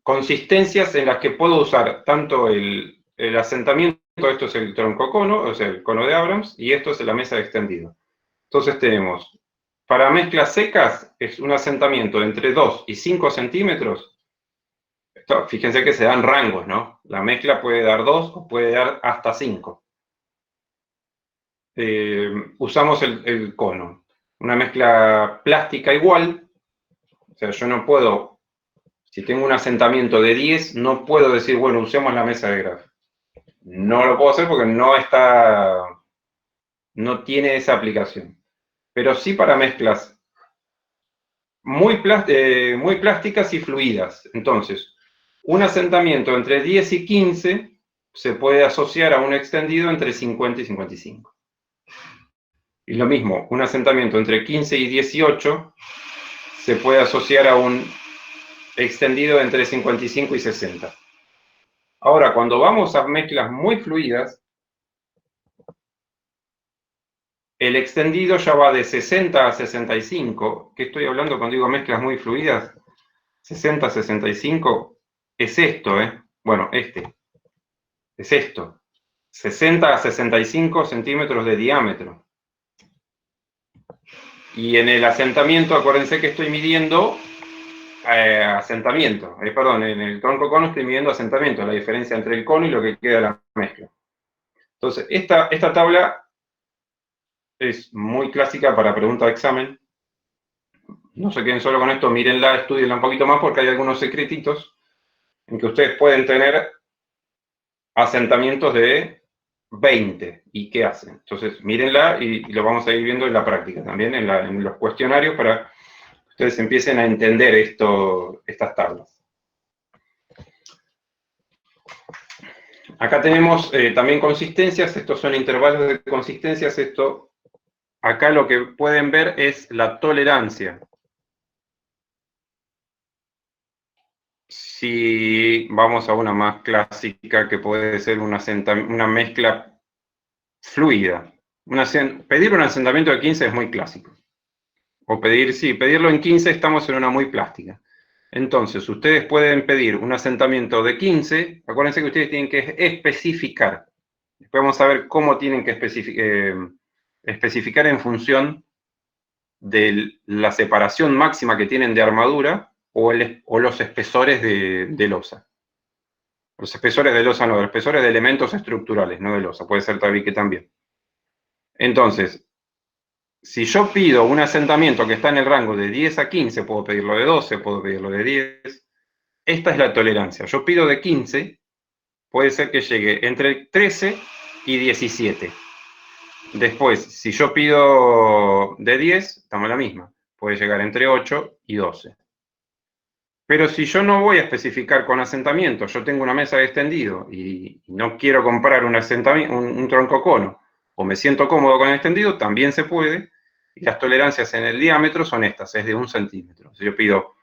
consistencias en las que puedo usar tanto el asentamiento, esto es el troncocono, o sea, el cono de Abrams, y esto es la mesa de extendido. Entonces tenemos, para mezclas secas, es un asentamiento entre 2 y 5 centímetros. Fíjense que se dan rangos, ¿no? La mezcla puede dar 2 o puede dar hasta 5. Usamos el cono. Una mezcla plástica igual, o sea, yo no puedo, si tengo un asentamiento de 10, no puedo decir, bueno, usemos la mesa de Graf. No lo puedo hacer porque no tiene esa aplicación. Pero sí para mezclas muy plásticas y fluidas. Entonces, un asentamiento entre 10 y 15 se puede asociar a un extendido entre 50 y 55. Y lo mismo, un asentamiento entre 15 y 18 se puede asociar a un extendido entre 55 y 60. Ahora, cuando vamos a mezclas muy fluidas, el extendido ya va de 60 a 65. ¿Qué estoy hablando cuando digo mezclas muy fluidas? 60 a 65 es esto, bueno, es esto, 60 a 65 centímetros de diámetro. Y en el asentamiento, acuérdense que estoy midiendo asentamiento, perdón, en el tronco cono estoy midiendo asentamiento, la diferencia entre el cono y lo que queda de la mezcla. Entonces, esta tabla es muy clásica para pregunta de examen. No se queden solo con esto, mírenla, estudienla un poquito más porque hay algunos secretitos en que ustedes pueden tener asentamientos de 20. ¿Y qué hacen? Entonces, mírenla y lo vamos a ir viendo en la práctica también, en los cuestionarios, para que ustedes empiecen a entender estas tablas. Acá tenemos también consistencias, estos son intervalos de consistencias, acá lo que pueden ver es la tolerancia. Si vamos a una más clásica, que puede ser una mezcla fluida. Pedir un asentamiento de 15 es muy clásico. O pedirlo en 15 estamos en una muy plástica. Entonces, ustedes pueden pedir un asentamiento de 15, acuérdense que ustedes tienen que especificar. Después vamos a ver cómo tienen que especificar en función de la separación máxima que tienen de armadura o los espesores de losa. Los espesores de losa no, los espesores de elementos estructurales, no de losa. Puede ser tabique también. Entonces, si yo pido un asentamiento que está en el rango de 10 a 15, puedo pedirlo de 12, puedo pedirlo de 10. Esta es la tolerancia. Yo pido de 15, puede ser que llegue entre 13 y 17. Después, si yo pido de 10, estamos en la misma. Puede llegar entre 8 y 12. Pero si yo no voy a especificar con asentamiento, yo tengo una mesa de extendido y no quiero comprar un tronco cono, o me siento cómodo con el extendido, también se puede. Y las tolerancias en el diámetro son estas, es de 1 centímetro. Si yo pido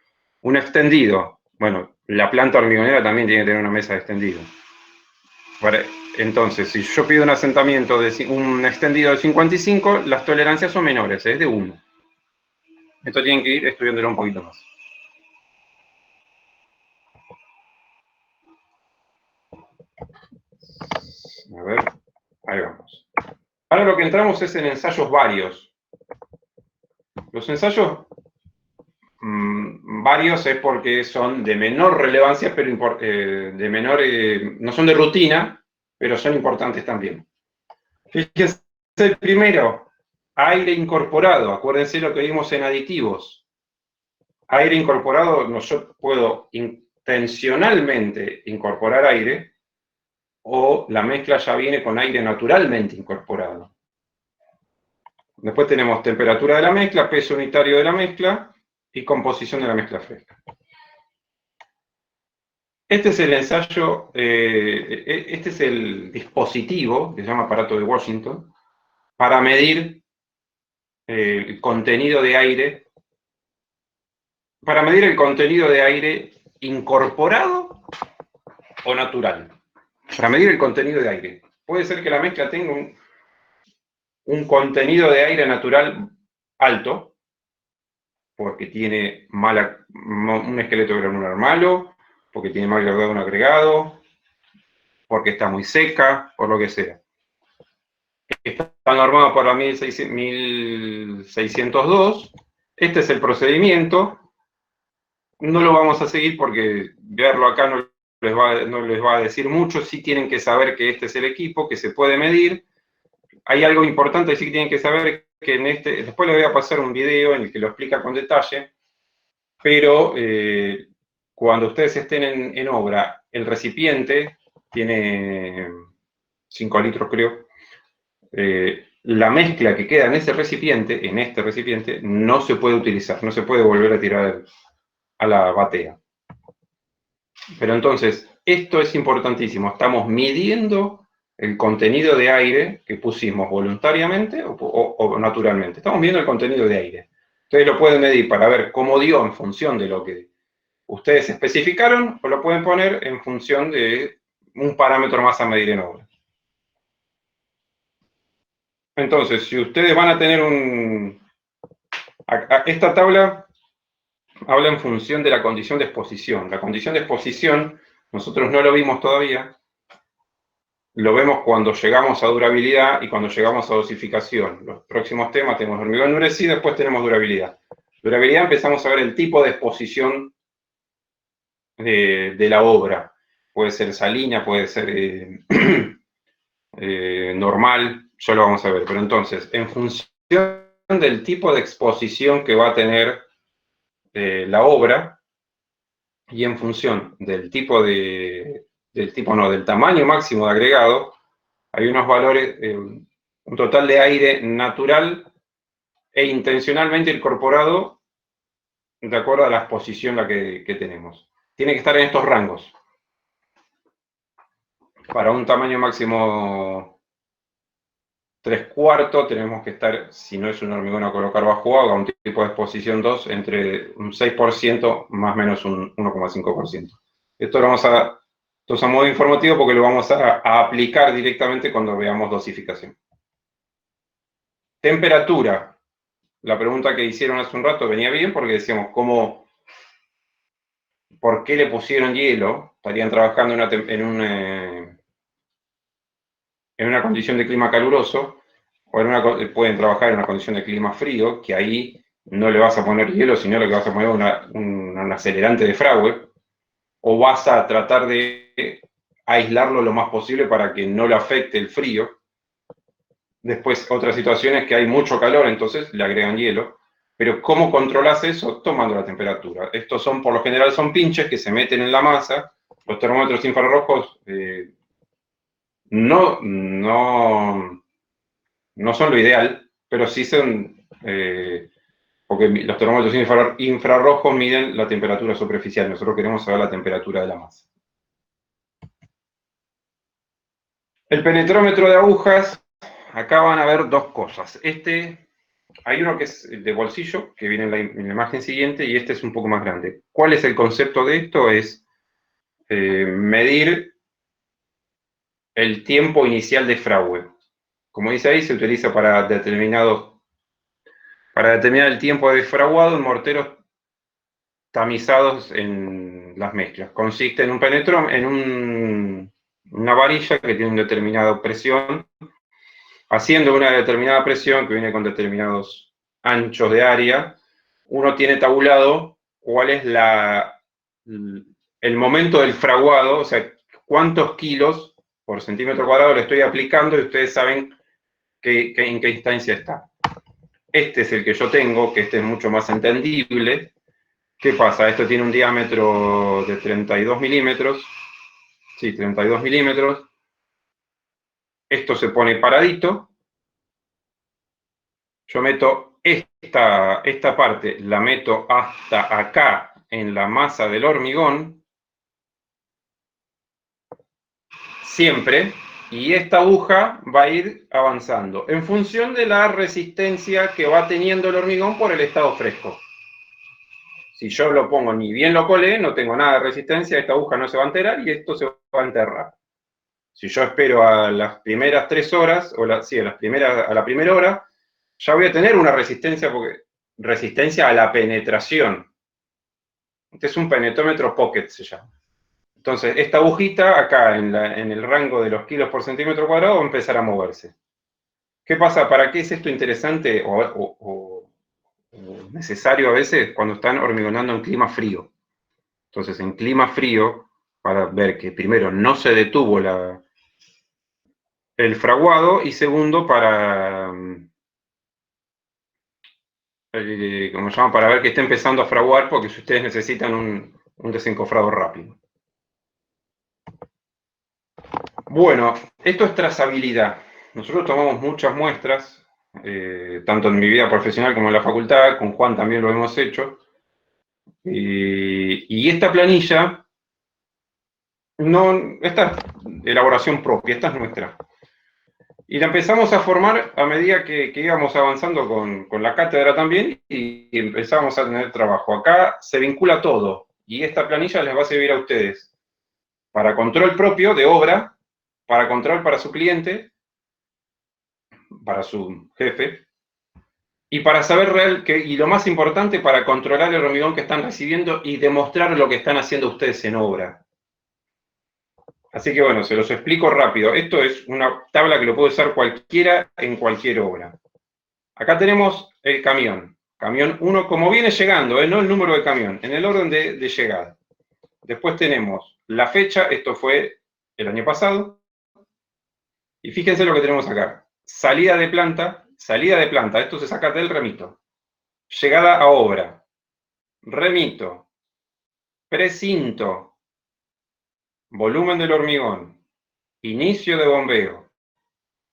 un extendido, bueno, la planta hormigonera también tiene que tener una mesa de extendido. Entonces, si yo pido un asentamiento un extendido de 55, las tolerancias son menores, es de 1. Esto tienen que ir estudiándolo un poquito más. A ver, ahí vamos. Ahora lo que entramos es en ensayos varios. Los ensayos varios es porque son de menor relevancia, pero no son de rutina, pero son importantes también. Fíjense el primero, aire incorporado. Acuérdense lo que vimos en aditivos. Aire incorporado, yo puedo intencionalmente incorporar aire, o la mezcla ya viene con aire naturalmente incorporado. Después tenemos temperatura de la mezcla, peso unitario de la mezcla y composición de la mezcla fresca. Este es el ensayo, este es el dispositivo, que se llama aparato de Washington, para medir el contenido de aire, incorporado o natural. Para medir el contenido de aire. Puede ser que la mezcla tenga un contenido de aire natural alto, porque tiene un esqueleto granular malo, porque tiene mal carbono agregado, porque está muy seca, por lo que sea. Está normado por la 1602. Este es el procedimiento. No lo vamos a seguir porque verlo acá no les va a decir mucho. Sí tienen que saber que este es el equipo, que se puede medir. Hay algo importante sí que tienen que saber, que después les voy a pasar un video en el que lo explica con detalle, pero cuando ustedes estén en obra, el recipiente tiene 5 litros, creo. La mezcla que queda en este recipiente, no se puede utilizar, no se puede volver a tirar a la batea. Pero entonces, esto es importantísimo. Estamos midiendo el contenido de aire que pusimos voluntariamente o naturalmente. Estamos midiendo el contenido de aire. Ustedes lo pueden medir para ver cómo dio en función de lo que ustedes especificaron, o lo pueden poner en función de un parámetro más a medir en obra. Entonces, si ustedes van a tener esta tabla habla en función de la condición de exposición. La condición de exposición, nosotros no lo vimos todavía, lo vemos cuando llegamos a durabilidad y cuando llegamos a dosificación. Los próximos temas tenemos hormigón endurecido, después tenemos durabilidad. Durabilidad empezamos a ver el tipo de exposición de la obra. Puede ser salina, puede ser normal, ya lo vamos a ver. Pero entonces, en función del tipo de exposición que va a tener la obra y en función del tipo del tamaño máximo de agregado, hay unos valores, un total de aire natural e intencionalmente incorporado de acuerdo a la exposición que tenemos. Tiene que estar en estos rangos. Para un tamaño máximo 3/4 tenemos que estar, si no es un hormigón a colocar bajo agua, un tipo de exposición 2, entre un 6% más o menos un 1,5%. Esto lo vamos a modo informativo porque lo vamos a aplicar directamente cuando veamos dosificación. Temperatura. La pregunta que hicieron hace un rato venía bien porque decíamos, ¿por qué le pusieron hielo? Estarían trabajando en una condición de clima caluroso, o pueden trabajar en una condición de clima frío, que ahí no le vas a poner hielo, sino lo que vas a poner un acelerante de fragüe, o vas a tratar de aislarlo lo más posible para que no le afecte el frío. Después, otra situación es que hay mucho calor, entonces le agregan hielo. Pero ¿cómo controlas eso? Tomando la temperatura. Estos por lo general son pinches que se meten en la masa. Los termómetros infrarrojos no son lo ideal, pero sí son, porque los termómetros infrarrojos miden la temperatura superficial. Nosotros queremos saber la temperatura de la masa. El penetrómetro de agujas, acá van a ver dos cosas. Hay uno que es de bolsillo, que viene en la imagen siguiente, y este es un poco más grande. ¿Cuál es el concepto de esto? Es medir el tiempo inicial de fragüe. Como dice ahí, se utiliza para determinar el tiempo de fraguado en morteros tamizados en las mezclas. Consiste en una varilla que tiene una determinada presión. Haciendo una determinada presión que viene con determinados anchos de área, uno tiene tabulado cuál es el momento del fraguado, o sea, cuántos kilos por centímetro cuadrado le estoy aplicando y ustedes saben en qué instancia está. Este es el que yo tengo, que este es mucho más entendible. ¿Qué pasa? Esto tiene un diámetro de 32 milímetros. Sí, 32 milímetros. Esto se pone paradito. Yo meto esta parte, la meto hasta acá en la masa del hormigón, siempre, y esta aguja va a ir avanzando en función de la resistencia que va teniendo el hormigón por el estado fresco. Si yo lo pongo ni bien lo colé, no tengo nada de resistencia, esta aguja no se va a enterar y esto se va a enterrar. Si yo espero a las primeras 3 horas, a la primera hora, ya voy a tener una resistencia, resistencia a la penetración. Este es un penetrómetro pocket, se llama. Entonces, esta agujita acá en el rango de los kilos por centímetro cuadrado va a empezar a moverse. ¿Qué pasa? ¿Para qué es esto interesante o necesario a veces cuando están hormigonando en clima frío? Entonces, en clima frío, para ver que primero no se detuvo el fraguado y segundo para para ver que está empezando a fraguar, porque si ustedes necesitan un desencofrado rápido. Bueno, esto es trazabilidad. Nosotros tomamos muchas muestras, tanto en mi vida profesional como en la facultad, con Juan también lo hemos hecho, y esta planilla, esta es elaboración propia, esta es nuestra. Y la empezamos a formar a medida que íbamos avanzando con la cátedra también y empezamos a tener trabajo. Acá se vincula todo y esta planilla les va a servir a ustedes para control propio de obra, para control para su cliente, para su jefe, y para saber y lo más importante, para controlar el hormigón que están recibiendo y demostrar lo que están haciendo ustedes en obra. Así que bueno, se los explico rápido. Esto es una tabla que lo puede usar cualquiera en cualquier obra. Acá tenemos el camión. Camión 1, como viene llegando, no el número de camión, en el orden de llegada. Después tenemos la fecha, esto fue el año pasado. Y fíjense lo que tenemos acá. Salida de planta, esto se saca del remito. Llegada a obra, remito, precinto, volumen del hormigón, inicio de bombeo,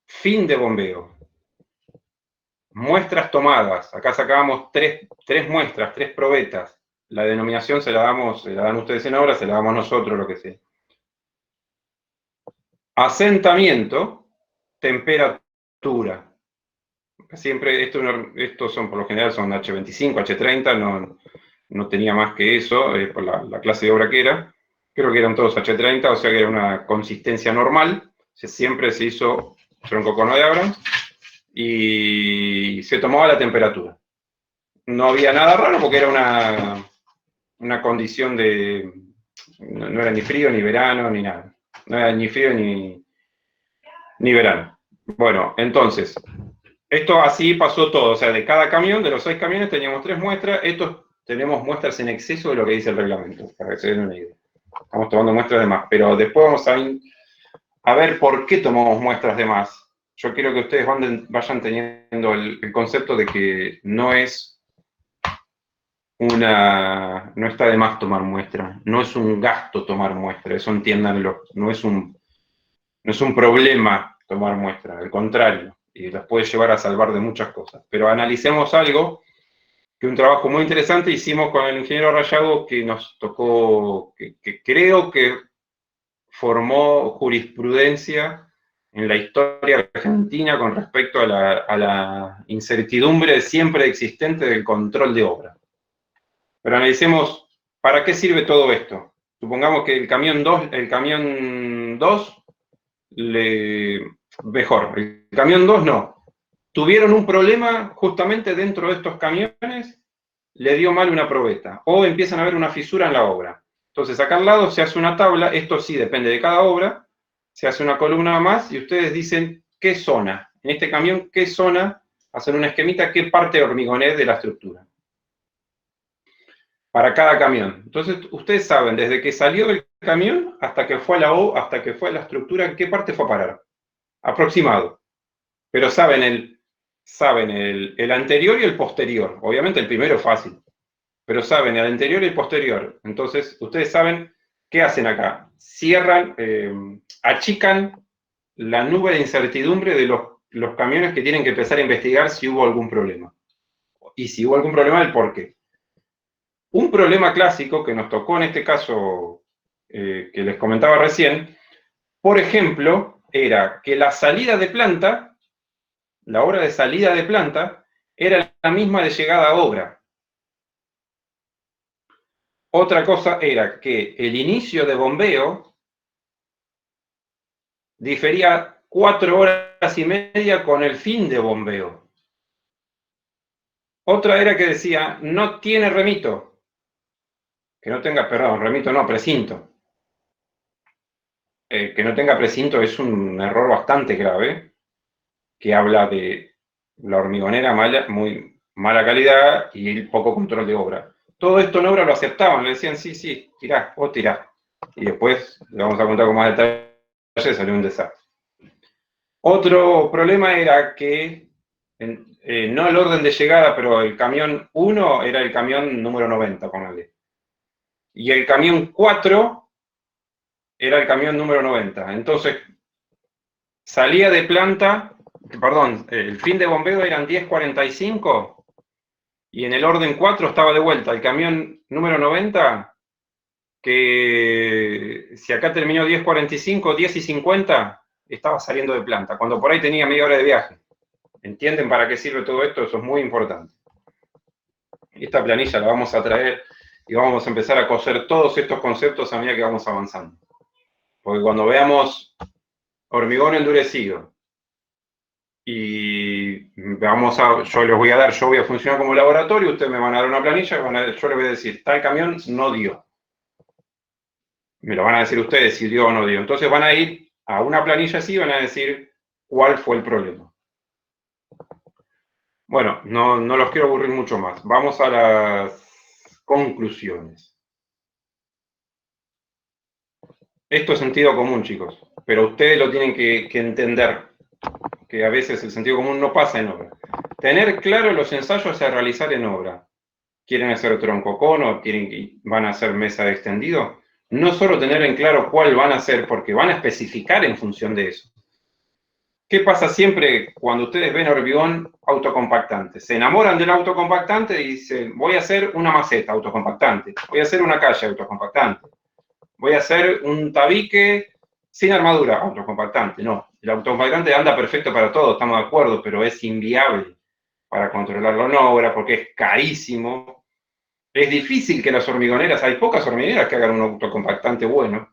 fin de bombeo, muestras tomadas. Acá sacábamos tres muestras, 3 probetas. La denominación se la dan ustedes en obra, se la damos nosotros, lo que sea. Asentamiento, temperatura. Siempre, estos son por lo general son H25, H30, no tenía más que eso, por la clase de obra que era. Creo que eran todos H30, o sea que era una consistencia normal. Siempre se hizo troncocono de Abrams y se tomaba la temperatura. No había nada raro porque era una condición de... No era ni frío, ni verano, ni nada. No era ni frío, ni verano. Bueno, entonces, esto así pasó todo. O sea, de cada camión, de los 6 camiones, teníamos 3 muestras. Estos tenemos muestras en exceso de lo que dice el reglamento, para que se den una idea. Estamos tomando muestras de más. Pero después vamos a ver por qué tomamos muestras de más. Yo quiero que ustedes vayan teniendo el concepto de que no está de más tomar muestras, no es un gasto tomar muestras, eso entiéndanlo, no es un problema tomar muestras, al contrario, y las puede llevar a salvar de muchas cosas. Pero analicemos algo, que un trabajo muy interesante hicimos con el ingeniero Rayago, que nos tocó, que creo que formó jurisprudencia en la historia argentina con respecto a la incertidumbre siempre existente del control de obra. Pero analicemos, ¿para qué sirve todo esto? Supongamos que el camión 2, mejor, el camión 2 no. Tuvieron un problema justamente dentro de estos camiones, le dio mal una probeta, o empiezan a haber una fisura en la obra. Entonces acá al lado se hace una tabla, esto sí depende de cada obra, se hace una columna más y ustedes dicen qué zona, en este camión, qué zona, hacen una esquemita, qué parte hormigonés de la estructura. Para cada camión. Entonces, ustedes saben, desde que salió del camión hasta que fue a la estructura, ¿en qué parte fue a parar? Aproximado. Pero saben el anterior y el posterior. Obviamente el primero es fácil, pero saben el anterior y el posterior. Entonces, ustedes saben qué hacen acá. Cierran, achican la nube de incertidumbre de los camiones que tienen que empezar a investigar si hubo algún problema. Y si hubo algún problema, el por qué. Un problema clásico que nos tocó en este caso, que les comentaba recién, por ejemplo, era que la salida de planta, la hora de salida de planta, era la misma de llegada a obra. Otra cosa era que el inicio de bombeo difería 4 horas y media con el fin de bombeo. Otra era que decía, no tiene remito. Que no tenga, perdón, remito no, precinto. Que no tenga precinto es un error bastante grave, que habla de la hormigonera muy mala calidad y el poco control de obra. Todo esto en obra lo aceptaban, le decían, sí, tirá, vos tirá. Y después, le vamos a contar con más detalle, salió un desastre. Otro problema era que, no el orden de llegada, pero el camión 1 era el camión número 90, póngale. Y el camión 4 era el camión número 90. Entonces, salía de planta, perdón, el fin de bombeo eran 10:45 y en el orden 4 estaba de vuelta el camión número 90, que si acá terminó 10:45, 10:50, estaba saliendo de planta, cuando por ahí tenía media hora de viaje. ¿Entienden para qué sirve todo esto? Eso es muy importante. Esta planilla la vamos a traer y vamos a empezar a coser todos estos conceptos a medida que vamos avanzando. Porque cuando veamos hormigón endurecido y y yo voy a funcionar como laboratorio, ustedes me van a dar una planilla, yo les voy a decir, tal camión no dio. Me lo van a decir ustedes si dio o no dio. Entonces van a ir a una planilla así y van a decir cuál fue el problema. Bueno, no los quiero aburrir mucho más. Vamos a las conclusiones. Esto es sentido común, chicos, pero ustedes lo tienen que entender, que a veces el sentido común no pasa en obra. Tener claro los ensayos a realizar en obra. ¿Quieren hacer troncocono? ¿Van a hacer mesa de extendido? No solo tener en claro cuál van a hacer, porque van a especificar en función de eso. ¿Qué pasa siempre cuando ustedes ven hormigón autocompactante? Se enamoran del autocompactante y dicen, voy a hacer una maceta autocompactante, voy a hacer una calle autocompactante, voy a hacer un tabique sin armadura autocompactante. No, el autocompactante anda perfecto para todo, estamos de acuerdo, pero es inviable para controlarlo en obra porque es carísimo. Es difícil que las hormigoneras, hay pocas hormigoneras que hagan un autocompactante bueno.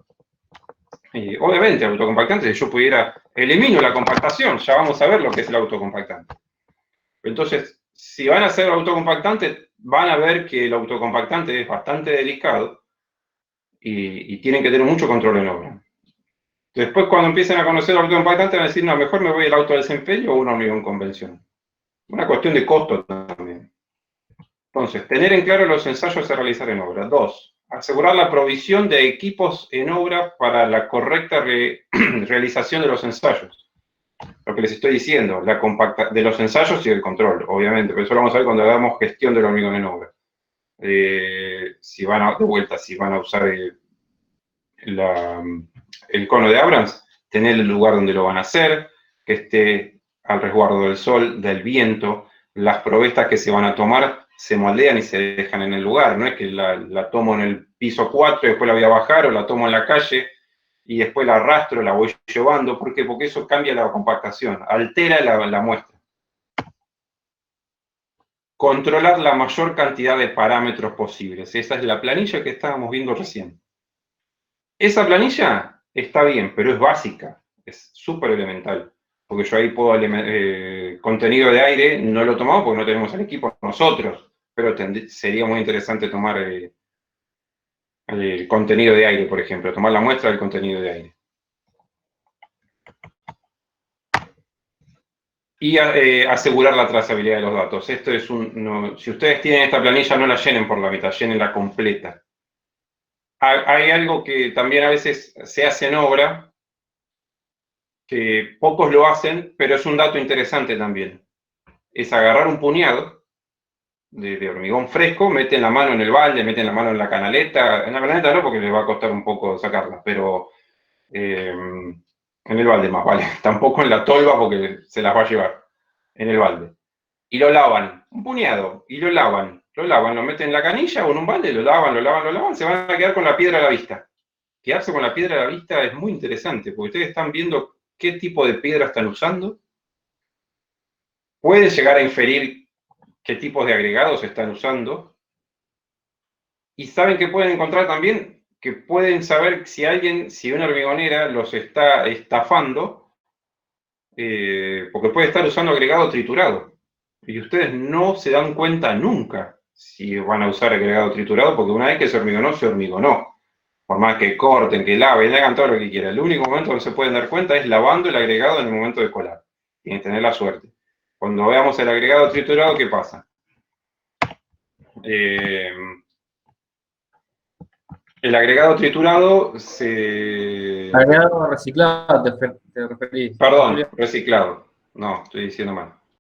Y obviamente, el autocompactante, si yo pudiera, elimino la compactación, ya vamos a ver lo que es el autocompactante. Entonces, si van a hacer autocompactante, van a ver que el autocompactante es bastante delicado y tienen que tener mucho control en obra. Después, cuando empiecen a conocer el autocompactante, van a decir, no, mejor me voy al autodesempeño o un hormigón convencional. Una cuestión de costo también. Entonces, tener en claro los ensayos a realizar en obra. 2. Asegurar la provisión de equipos en obra para la correcta realización de los ensayos. Lo que les estoy diciendo, de los ensayos y del control, obviamente, pero eso lo vamos a ver cuando hagamos gestión del hormigón en obra. Si van a usar el cono de Abrams, tener el lugar donde lo van a hacer, que esté al resguardo del sol, del viento, las provestas que se van a tomar se moldean y se dejan en el lugar, no es que la tomo en el piso 4 y después la voy a bajar, o la tomo en la calle y después la arrastro, la voy llevando. ¿Por qué? Porque eso cambia la compactación, altera la muestra. Controlar la mayor cantidad de parámetros posibles. Esa es la planilla que estábamos viendo recién. Esa planilla está bien, pero es básica, es súper elemental. Porque yo ahí puedo, contenido de aire, no lo tomamos porque no tenemos el equipo nosotros, pero sería muy interesante tomar el contenido de aire, por ejemplo, tomar la muestra del contenido de aire. Y asegurar la trazabilidad de los datos. Esto es si ustedes tienen esta planilla, no la llenen por la mitad, llenenla completa. Hay algo que también a veces se hace en obra, que pocos lo hacen, pero es un dato interesante también. Es agarrar un puñado de hormigón fresco, meten la mano en el balde, meten la mano en la canaleta no, porque les va a costar un poco sacarla, pero en el balde más, ¿vale? Tampoco en la tolva porque se las va a llevar, en el balde. Y lo lavan, un puñado, y lo lavan, lo meten en la canilla o en un balde, lo lavan, se van a quedar con la piedra a la vista. Quedarse con la piedra a la vista es muy interesante, porque ustedes están viendo qué tipo de piedra están usando, pueden llegar a inferir qué tipos de agregados están usando, y saben que pueden encontrar también, que pueden saber si una hormigonera los está estafando, porque puede estar usando agregado triturado, y ustedes no se dan cuenta nunca si van a usar agregado triturado, porque una vez que se hormigonó. Por más que corten, que laven, hagan todo lo que quieran. El único momento donde se pueden dar cuenta es lavando el agregado en el momento de colar. Tienen que tener la suerte. Cuando veamos el agregado triturado, ¿qué pasa? El agregado triturado Agregado reciclado, te referís. Perdón, reciclado. No, estoy diciendo mal.